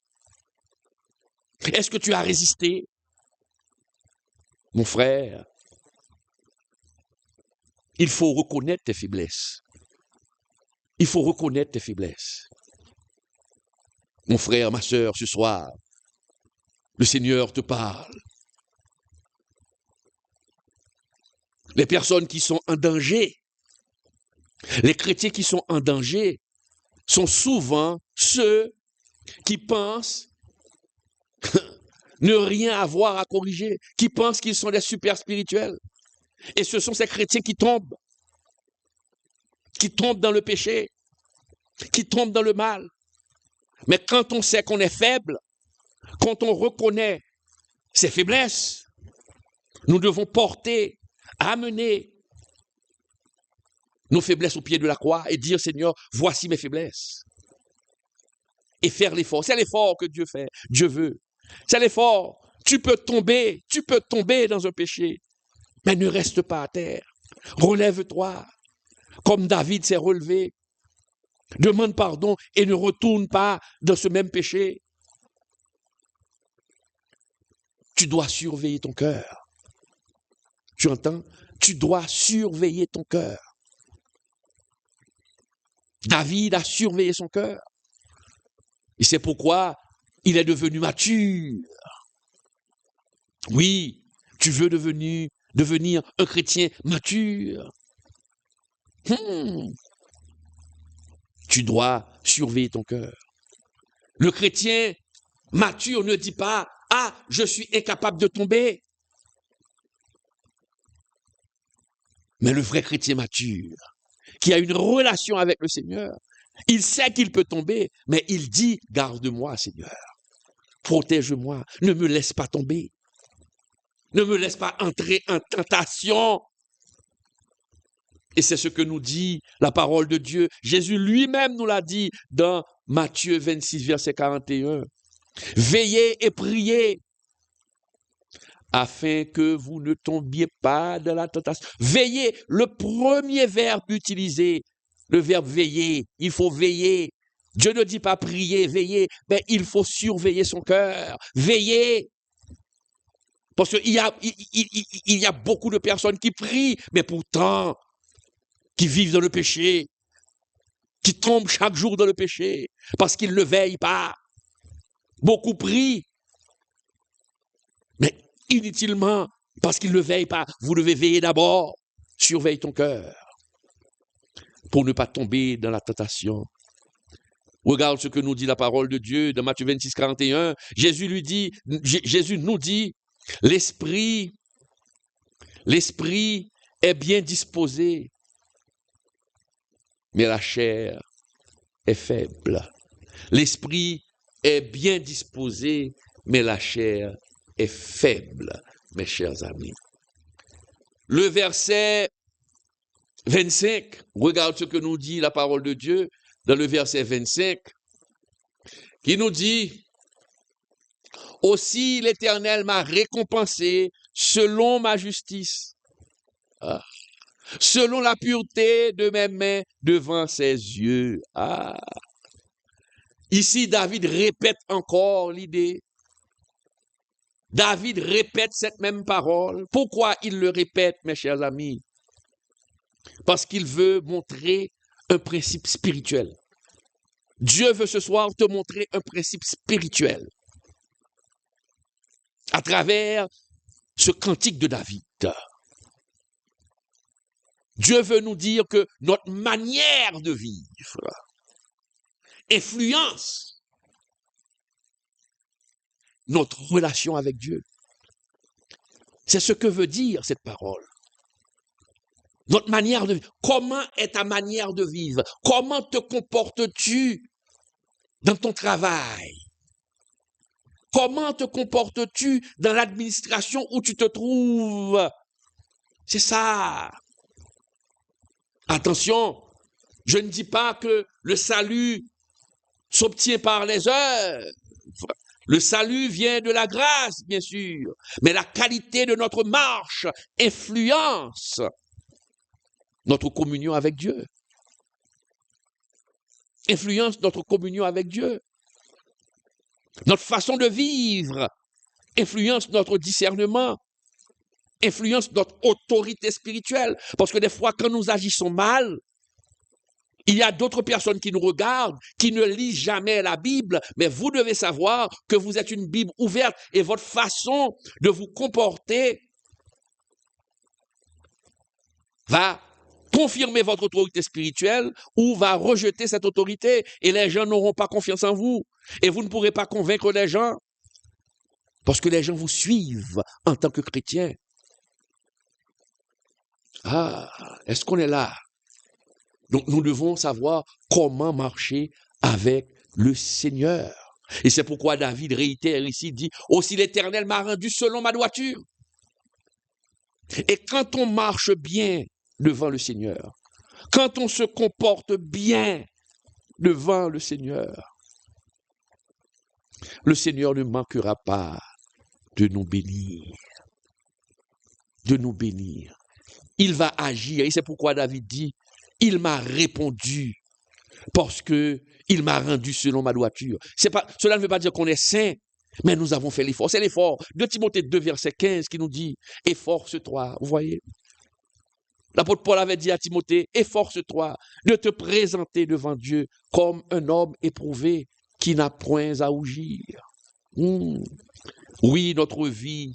Est-ce que tu as résisté? Mon frère, il faut reconnaître tes faiblesses. Il faut reconnaître tes faiblesses. Mon frère, ma sœur, ce soir, le Seigneur te parle. Les personnes qui sont en danger, les chrétiens qui sont en danger, sont souvent ceux qui pensent ne rien avoir à corriger, qui pensent qu'ils sont des super spirituels. Et ce sont ces chrétiens qui tombent dans le péché, qui tombent dans le mal. Mais quand on sait qu'on est faible, quand on reconnaît ses faiblesses, nous devons amener nos faiblesses au pied de la croix et dire, Seigneur, voici mes faiblesses. Et faire l'effort. C'est l'effort que Dieu fait, Dieu veut. C'est l'effort. Tu peux tomber dans un péché, mais ne reste pas à terre. Relève-toi, comme David s'est relevé. Demande pardon et ne retourne pas dans ce même péché. Tu dois surveiller ton cœur. Tu entends? Tu dois surveiller ton cœur. David a surveillé son cœur. Et c'est pourquoi il est devenu mature. Oui, tu veux devenir un chrétien mature. Tu dois surveiller ton cœur. Le chrétien mature ne dit pas, ah, je suis incapable de tomber. Mais le vrai chrétien mature, qui a une relation avec le Seigneur, il sait qu'il peut tomber, mais il dit, garde-moi, Seigneur. Protège-moi, ne me laisse pas tomber. Ne me laisse pas entrer en tentation. Et c'est ce que nous dit la parole de Dieu. Jésus lui-même nous l'a dit dans Matthieu 26, verset 41. Veillez et priez afin que vous ne tombiez pas dans la tentation. Veillez, le premier verbe utilisé, le verbe veiller, il faut veiller. Dieu ne dit pas prier, veiller, mais il faut surveiller son cœur. Veiller. Parce qu'il y a beaucoup de personnes qui prient, mais pourtant, qui vivent dans le péché, qui tombent chaque jour dans le péché, parce qu'ils ne veillent pas. Beaucoup prient, mais inutilement, parce qu'ils ne veillent pas. Vous devez veiller d'abord. Surveille ton cœur, pour ne pas tomber dans la tentation. Regarde ce que nous dit la parole de Dieu dans Matthieu 26, 41. Jésus nous dit, l'esprit est bien disposé, mais la chair est faible. L'esprit est bien disposé, mais la chair est faible, mes chers amis. Le verset 25, regarde ce que nous dit la parole de Dieu dans le verset 25, qui nous dit, aussi l'Éternel m'a récompensé selon ma justice, selon la pureté de mes mains devant ses yeux. Ici, David répète encore l'idée. David répète cette même parole. Pourquoi il le répète, mes chers amis? Parce qu'il veut montrer un principe spirituel. Dieu veut ce soir te montrer un principe spirituel à travers ce cantique de David. Dieu veut nous dire que notre manière de vivre influence notre relation avec Dieu. C'est ce que veut dire cette parole. Notre manière de vivre. Comment est ta manière de vivre? Comment te comportes-tu dans ton travail? Comment te comportes-tu dans l'administration où tu te trouves? C'est ça. Attention, je ne dis pas que le salut s'obtient par les œuvres. Le salut vient de la grâce, bien sûr, mais la qualité de notre marche influence notre communion avec Dieu. Influence notre communion avec Dieu. Notre façon de vivre influence notre discernement, influence notre autorité spirituelle. Parce que des fois, quand nous agissons mal, il y a d'autres personnes qui nous regardent, qui ne lisent jamais la Bible, mais vous devez savoir que vous êtes une Bible ouverte et votre façon de vous comporter va confirmer votre autorité spirituelle ou va rejeter cette autorité et les gens n'auront pas confiance en vous et vous ne pourrez pas convaincre les gens parce que les gens vous suivent en tant que chrétien. Ah, est-ce qu'on est là? Donc nous devons savoir comment marcher avec le Seigneur. Et c'est pourquoi David réitère ici, dit « Aussi l'Éternel m'a rendu selon ma droiture ». Et quand on marche bien devant le Seigneur, quand on se comporte bien devant le Seigneur ne manquera pas de nous bénir. De nous bénir. Il va agir. Et c'est pourquoi David dit, il m'a répondu parce que il m'a rendu selon ma droiture. Cela ne veut pas dire qu'on est saint, mais nous avons fait l'effort. C'est l'effort de Timothée 2, verset 15 qui nous dit, efforce-toi. Vous voyez? L'apôtre Paul avait dit à Timothée, efforce-toi de te présenter devant Dieu comme un homme éprouvé qui n'a point à rougir. Oui, notre vie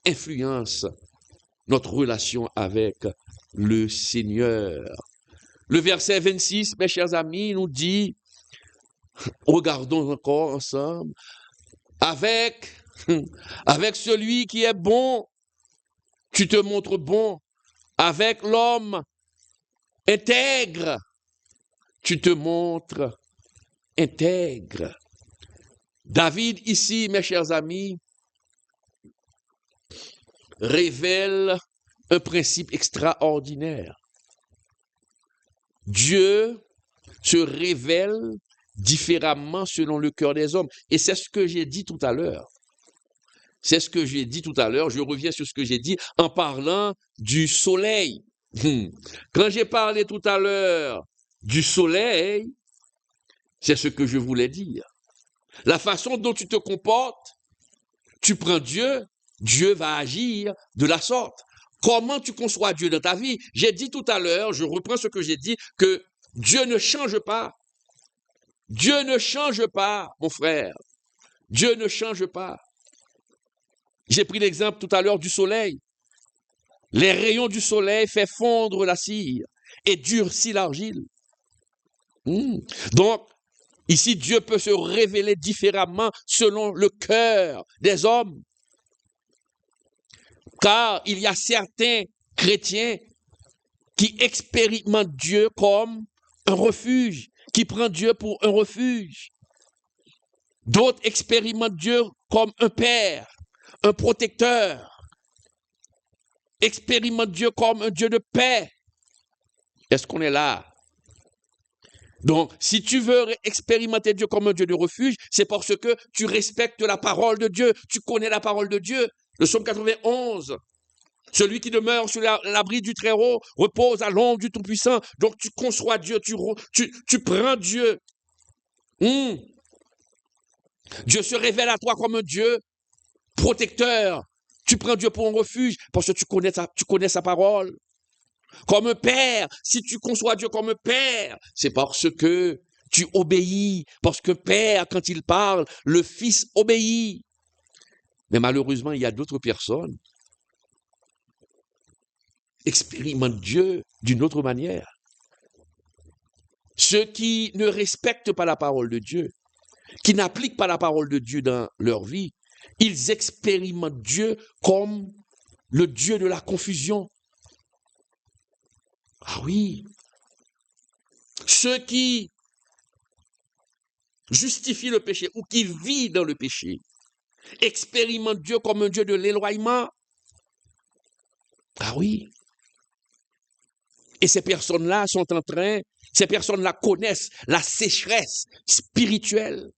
influence notre relation avec le Seigneur. Le verset 26, mes chers amis, nous dit, regardons encore ensemble, avec celui qui est bon, tu te montres bon. Avec l'homme intègre, tu te montres intègre. David, ici, mes chers amis, révèle un principe extraordinaire. Dieu se révèle différemment selon le cœur des hommes. Et c'est ce que j'ai dit tout à l'heure. C'est ce que j'ai dit tout à l'heure. Je reviens sur ce que j'ai dit en parlant du soleil. Quand j'ai parlé tout à l'heure du soleil, c'est ce que je voulais dire. La façon dont tu te comportes, tu prends Dieu, Dieu va agir de la sorte. Comment tu conçois Dieu dans ta vie? J'ai dit tout à l'heure, je reprends ce que j'ai dit, que Dieu ne change pas. Dieu ne change pas, mon frère. Dieu ne change pas. J'ai pris l'exemple tout à l'heure du soleil. Les rayons du soleil font fondre la cire et durcit l'argile. Donc, ici, Dieu peut se révéler différemment selon le cœur des hommes. Car il y a certains chrétiens qui expérimentent Dieu comme un refuge, qui prennent Dieu pour un refuge. D'autres expérimentent Dieu comme un père, un protecteur. Expérimente Dieu comme un Dieu de paix. Est-ce qu'on est là? Donc, si tu veux expérimenter Dieu comme un Dieu de refuge, c'est parce que tu respectes la parole de Dieu, tu connais la parole de Dieu. Le psaume 91, celui qui demeure sur l'abri du Très-Haut repose à l'ombre du Tout-Puissant. Donc, tu conçois Dieu, tu prends Dieu. Dieu se révèle à toi comme un Dieu protecteur. Tu prends Dieu pour un refuge parce que tu connais sa parole. Comme un père, si tu conçois Dieu comme un père, c'est parce que tu obéis, parce que Père, quand il parle, le Fils obéit. Mais malheureusement, il y a d'autres personnes qui expérimentent Dieu d'une autre manière. Ceux qui ne respectent pas la parole de Dieu, qui n'appliquent pas la parole de Dieu dans leur vie, ils expérimentent Dieu comme le Dieu de la confusion. Ah oui. Ceux qui justifient le péché ou qui vivent dans le péché expérimentent Dieu comme un Dieu de l'éloignement. Ah oui. Et ces personnes-là ces personnes-là connaissent la sécheresse spirituelle.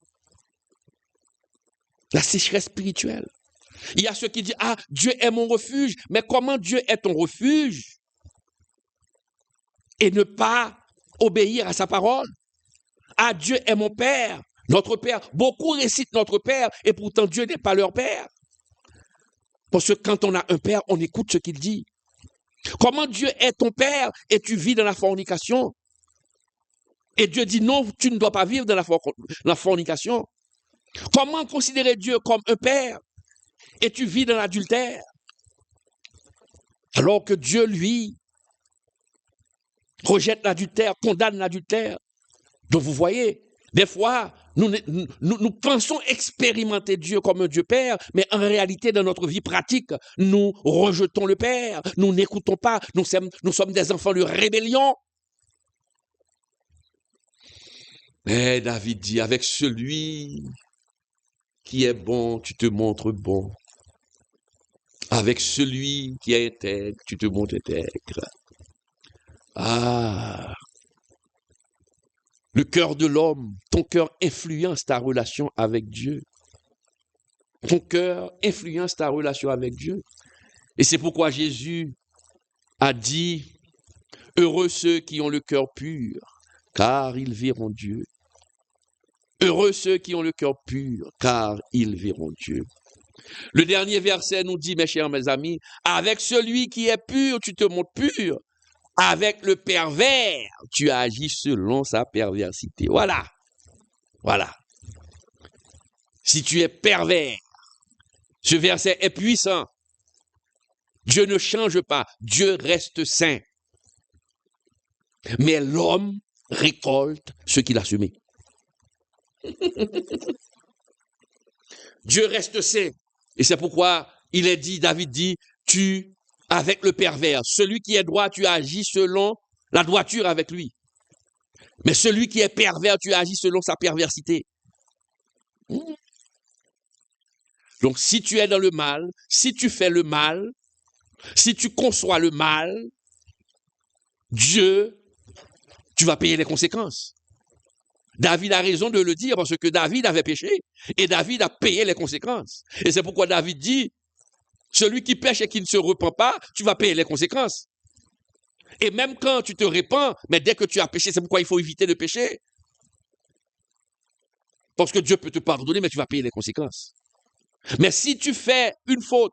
La sécheresse spirituelle. Il y a ceux qui disent, ah, Dieu est mon refuge. Mais comment Dieu est ton refuge? Et ne pas obéir à sa parole. Ah, Dieu est mon Père, notre Père. Beaucoup récitent notre Père et pourtant Dieu n'est pas leur Père. Parce que quand on a un Père, on écoute ce qu'il dit. Comment Dieu est ton Père et tu vis dans la fornication? Et Dieu dit non, tu ne dois pas vivre dans la fornication. Comment considérer Dieu comme un Père et tu vis dans l'adultère? Alors que Dieu, lui, rejette l'adultère, condamne l'adultère. Donc vous voyez, des fois, nous pensons expérimenter Dieu comme un Dieu Père, mais en réalité, dans notre vie pratique, nous rejetons le Père, nous n'écoutons pas, nous sommes des enfants de rébellion. Mais David dit, avec celui qui est bon, tu te montres bon. Avec celui qui est intègre, tu te montres intègre. Ah! Le cœur de l'homme, ton cœur influence ta relation avec Dieu. Ton cœur influence ta relation avec Dieu. Et c'est pourquoi Jésus a dit, heureux ceux qui ont le cœur pur, car ils verront Dieu. Heureux ceux qui ont le cœur pur, car ils verront Dieu. Le dernier verset nous dit, mes chers amis, avec celui qui est pur, tu te montres pur. Avec le pervers, tu agis selon sa perversité. Voilà. Voilà. Si tu es pervers, ce verset est puissant. Dieu ne change pas. Dieu reste saint. Mais l'homme récolte ce qu'il a semé. Dieu reste saint. Et c'est pourquoi il est dit, David dit, avec le pervers, celui qui est droit, tu agis selon la droiture avec lui. Mais celui qui est pervers, tu agis selon sa perversité. Donc si tu es dans le mal, si tu fais le mal, si tu conçois le mal, Dieu, tu vas payer les conséquences. David a raison de le dire parce que David avait péché et David a payé les conséquences. Et c'est pourquoi David dit, celui qui pêche et qui ne se repent pas, tu vas payer les conséquences. Et même quand tu te repens, mais dès que tu as péché, c'est pourquoi il faut éviter de pécher. Parce que Dieu peut te pardonner, mais tu vas payer les conséquences. Mais si tu fais une faute,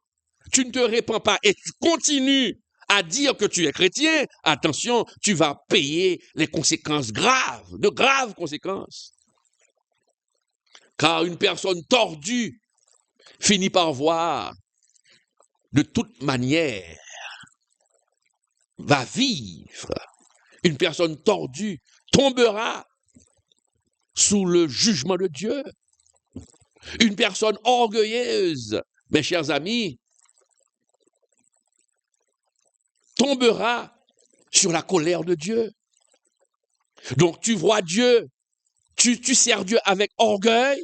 tu ne te repens pas et tu continues à dire que tu es chrétien, attention, tu vas payer les conséquences graves, de graves conséquences. Car une personne tordue finit par voir de toute manière, va vivre. Une personne tordue tombera sous le jugement de Dieu. Une personne orgueilleuse, mes chers amis, tombera sur la colère de Dieu. Donc tu vois Dieu, tu sers Dieu avec orgueil.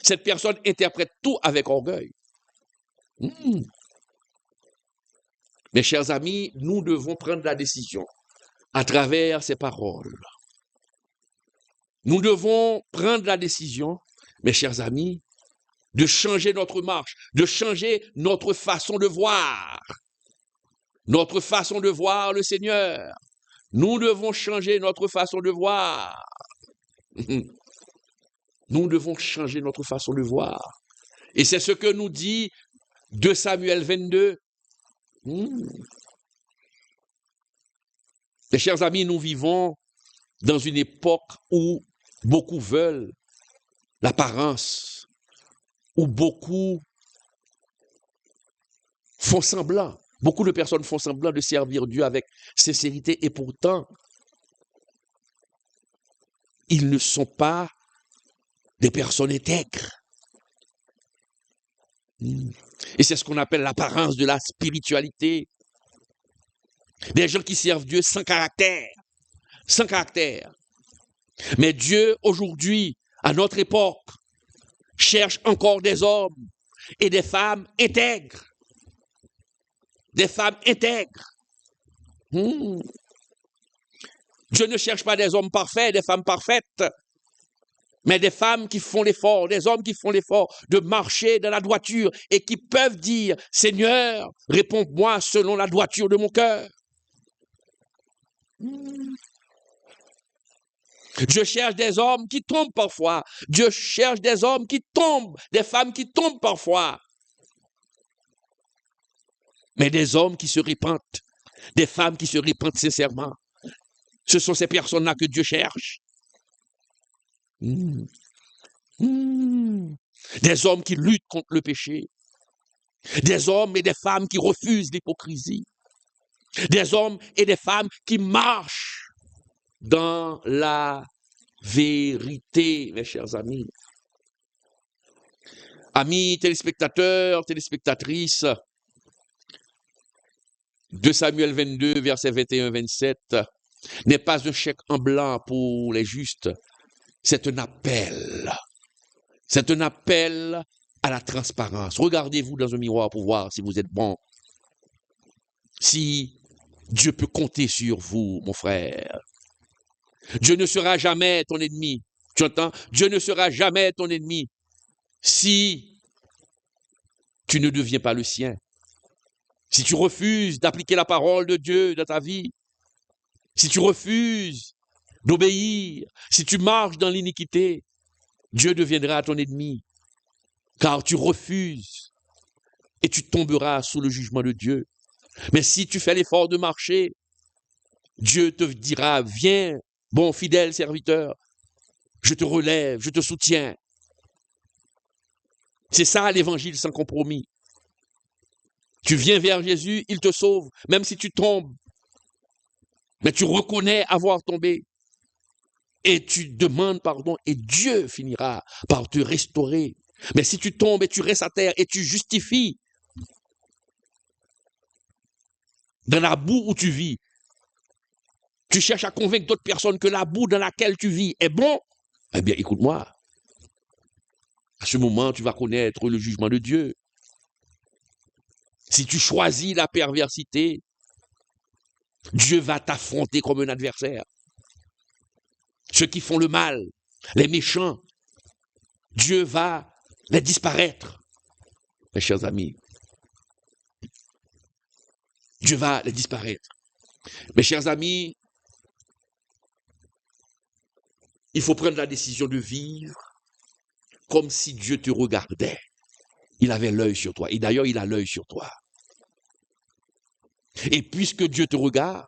Cette personne interprète tout avec orgueil. Mes chers amis, nous devons prendre la décision à travers ces paroles. Nous devons prendre la décision, mes chers amis, de changer notre marche, de changer notre façon de voir. Notre façon de voir le Seigneur. Nous devons changer notre façon de voir. Nous devons changer notre façon de voir. Et c'est ce que nous dit 2 Samuel 22. Mes chers amis, nous vivons dans une époque où beaucoup veulent l'apparence, où beaucoup font semblant. Beaucoup de personnes font semblant de servir Dieu avec sincérité et pourtant, ils ne sont pas des personnes intègres. Et c'est ce qu'on appelle l'apparence de la spiritualité. Des gens qui servent Dieu sans caractère. Sans caractère. Mais Dieu, aujourd'hui, à notre époque, cherche encore des hommes et des femmes intègres. Des femmes intègres. Dieu ne cherche pas des hommes parfaits, des femmes parfaites, mais des femmes qui font l'effort, des hommes qui font l'effort de marcher dans la droiture et qui peuvent dire, Seigneur, réponds-moi selon la droiture de mon cœur. Dieu cherche des hommes qui tombent parfois. Dieu cherche des hommes qui tombent, des femmes qui tombent parfois. Mais des hommes qui se repentent, des femmes qui se repentent sincèrement. Ce sont ces personnes-là que Dieu cherche. Des hommes qui luttent contre le péché. Des hommes et des femmes qui refusent l'hypocrisie. Des hommes et des femmes qui marchent dans la vérité, mes chers amis. Amis téléspectateurs, téléspectatrices, 2 Samuel 22, versets 21-27, n'est pas un chèque en blanc pour les justes, c'est un appel. C'est un appel à la transparence. Regardez-vous dans un miroir pour voir si vous êtes bon. Si Dieu peut compter sur vous, mon frère. Dieu ne sera jamais ton ennemi. Tu entends? Dieu ne sera jamais ton ennemi si tu ne deviens pas le sien. Si tu refuses d'appliquer la parole de Dieu dans ta vie, si tu refuses d'obéir, si tu marches dans l'iniquité, Dieu deviendra ton ennemi, car tu refuses et tu tomberas sous le jugement de Dieu. Mais si tu fais l'effort de marcher, Dieu te dira, viens, bon fidèle serviteur, je te relève, je te soutiens. C'est ça l'évangile sans compromis. Tu viens vers Jésus, il te sauve, même si tu tombes. Mais tu reconnais avoir tombé. Et tu demandes pardon et Dieu finira par te restaurer. Mais si tu tombes et tu restes à terre et tu justifies dans la boue où tu vis, tu cherches à convaincre d'autres personnes que la boue dans laquelle tu vis est bon, eh bien écoute-moi. À ce moment, tu vas connaître le jugement de Dieu. Si tu choisis la perversité, Dieu va t'affronter comme un adversaire. Ceux qui font le mal, les méchants, Dieu va les disparaître. Mes chers amis, Dieu va les disparaître. Mes chers amis, il faut prendre la décision de vivre comme si Dieu te regardait. Il avait l'œil sur toi. Et d'ailleurs, il a l'œil sur toi. Et puisque Dieu te regarde,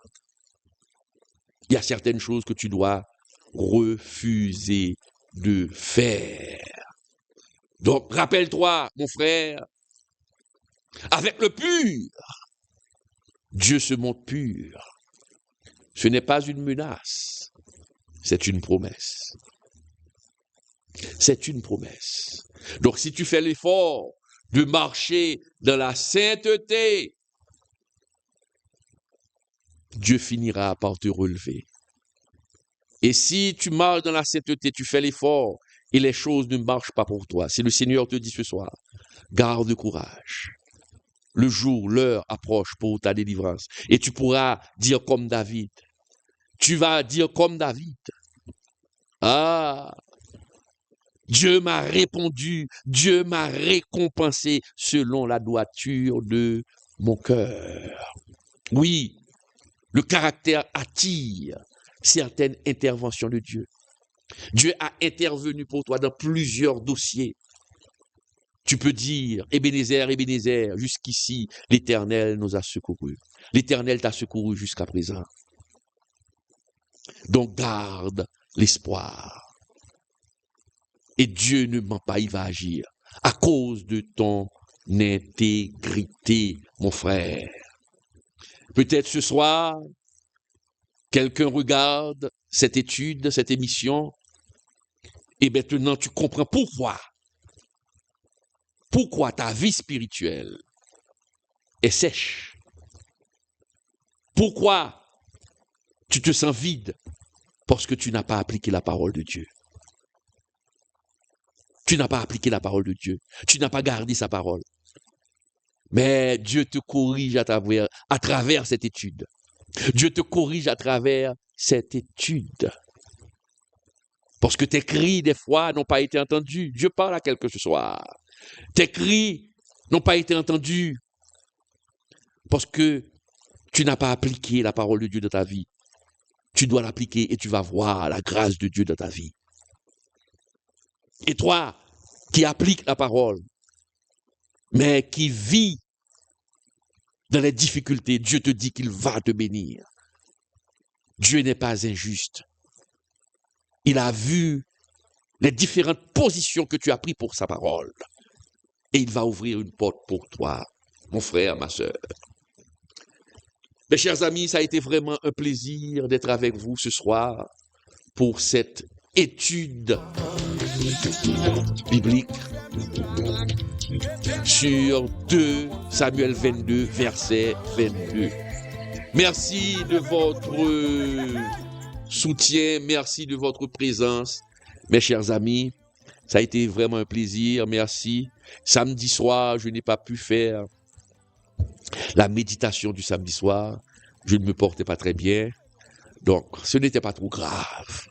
il y a certaines choses que tu dois refuser de faire. Donc, rappelle-toi, mon frère, avec le pur, Dieu se montre pur. Ce n'est pas une menace, c'est une promesse. C'est une promesse. Donc, si tu fais l'effort de marcher dans la sainteté, Dieu finira par te relever. Et si tu marches dans la sainteté, tu fais l'effort et les choses ne marchent pas pour toi, si le Seigneur te dit ce soir, garde courage. Le jour, l'heure approche pour ta délivrance. Et tu pourras dire comme David. Tu vas dire comme David. Ah, Dieu m'a répondu, Dieu m'a récompensé selon la droiture de mon cœur. Oui, le caractère attire certaines interventions de Dieu. Dieu a intervenu pour toi dans plusieurs dossiers. Tu peux dire, Ebenezer, Ebenezer, jusqu'ici, l'Éternel nous a secourus. L'Éternel t'a secouru jusqu'à présent. Donc garde l'espoir. Et Dieu ne ment pas, il va agir à cause de ton intégrité, mon frère. Peut-être ce soir, quelqu'un regarde cette étude, cette émission, et maintenant tu comprends pourquoi ta vie spirituelle est sèche. Pourquoi tu te sens vide? Parce que tu n'as pas appliqué la parole de Dieu. Tu n'as pas appliqué la parole de Dieu. Tu n'as pas gardé sa parole. Mais Dieu te corrige à travers cette étude. Dieu te corrige à travers cette étude. Parce que tes cris, des fois, n'ont pas été entendus. Dieu parle à quelqu'un ce soir. Tes cris n'ont pas été entendus. Parce que tu n'as pas appliqué la parole de Dieu dans ta vie. Tu dois l'appliquer et tu vas voir la grâce de Dieu dans ta vie. Et toi, qui appliques la parole, mais qui vis dans les difficultés, Dieu te dit qu'il va te bénir. Dieu n'est pas injuste. Il a vu les différentes positions que tu as prises pour sa parole. Et il va ouvrir une porte pour toi, mon frère, ma sœur. Mes chers amis, ça a été vraiment un plaisir d'être avec vous ce soir pour cette étude biblique sur 2 Samuel 22, verset 22. Merci de votre soutien, merci de votre présence, mes chers amis. Ça a été vraiment un plaisir, merci. Samedi soir, je n'ai pas pu faire la méditation du samedi soir. Je ne me portais pas très bien, donc ce n'était pas trop grave.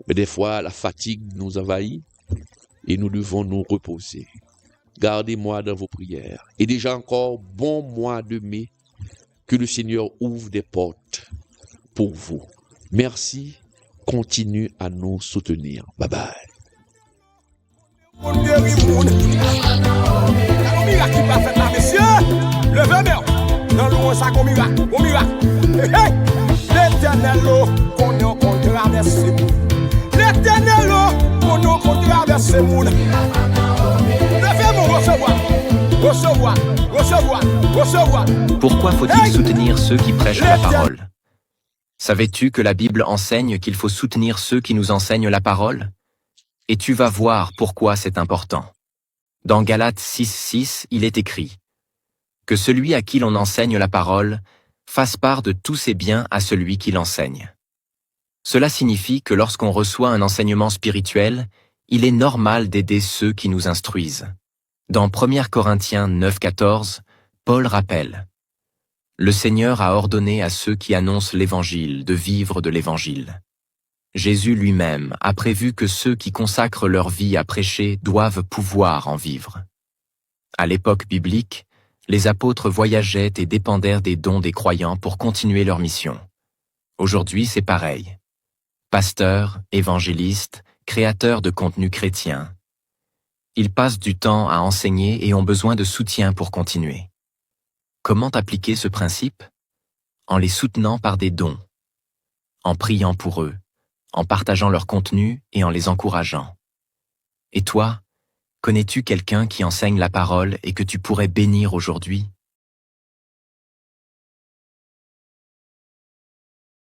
Mais des fois, la fatigue nous envahit et nous devons nous reposer. Gardez-moi dans vos prières. Et déjà encore, bon mois de mai, que le Seigneur ouvre des portes pour vous. Merci, continue à nous soutenir. Bye bye. L'éternel qu'on traverse le monde. L'éternel qu'on traverse le monde. Recevoir. Pourquoi faut-il soutenir ceux qui prêchent la parole? Savais-tu que la Bible enseigne qu'il faut soutenir ceux qui nous enseignent la parole? Et tu vas voir pourquoi c'est important. Dans Galates 6:6, il est écrit que celui à qui l'on enseigne la parole fasse part de tous ses biens à celui qui l'enseigne. Cela signifie que lorsqu'on reçoit un enseignement spirituel, il est normal d'aider ceux qui nous instruisent. Dans 1 Corinthiens 9:14, Paul rappelle « Le Seigneur a ordonné à ceux qui annoncent l'Évangile de vivre de l'Évangile. Jésus lui-même a prévu que ceux qui consacrent leur vie à prêcher doivent pouvoir en vivre. » À l'époque biblique, les apôtres voyageaient et dépendaient des dons des croyants pour continuer leur mission. Aujourd'hui, c'est pareil. Pasteurs, évangélistes, créateurs de contenu chrétien. Ils passent du temps à enseigner et ont besoin de soutien pour continuer. Comment appliquer ce principe? En les soutenant par des dons, en priant pour eux, en partageant leur contenu et en les encourageant. Et toi, connais-tu quelqu'un qui enseigne la parole et que tu pourrais bénir aujourd'hui?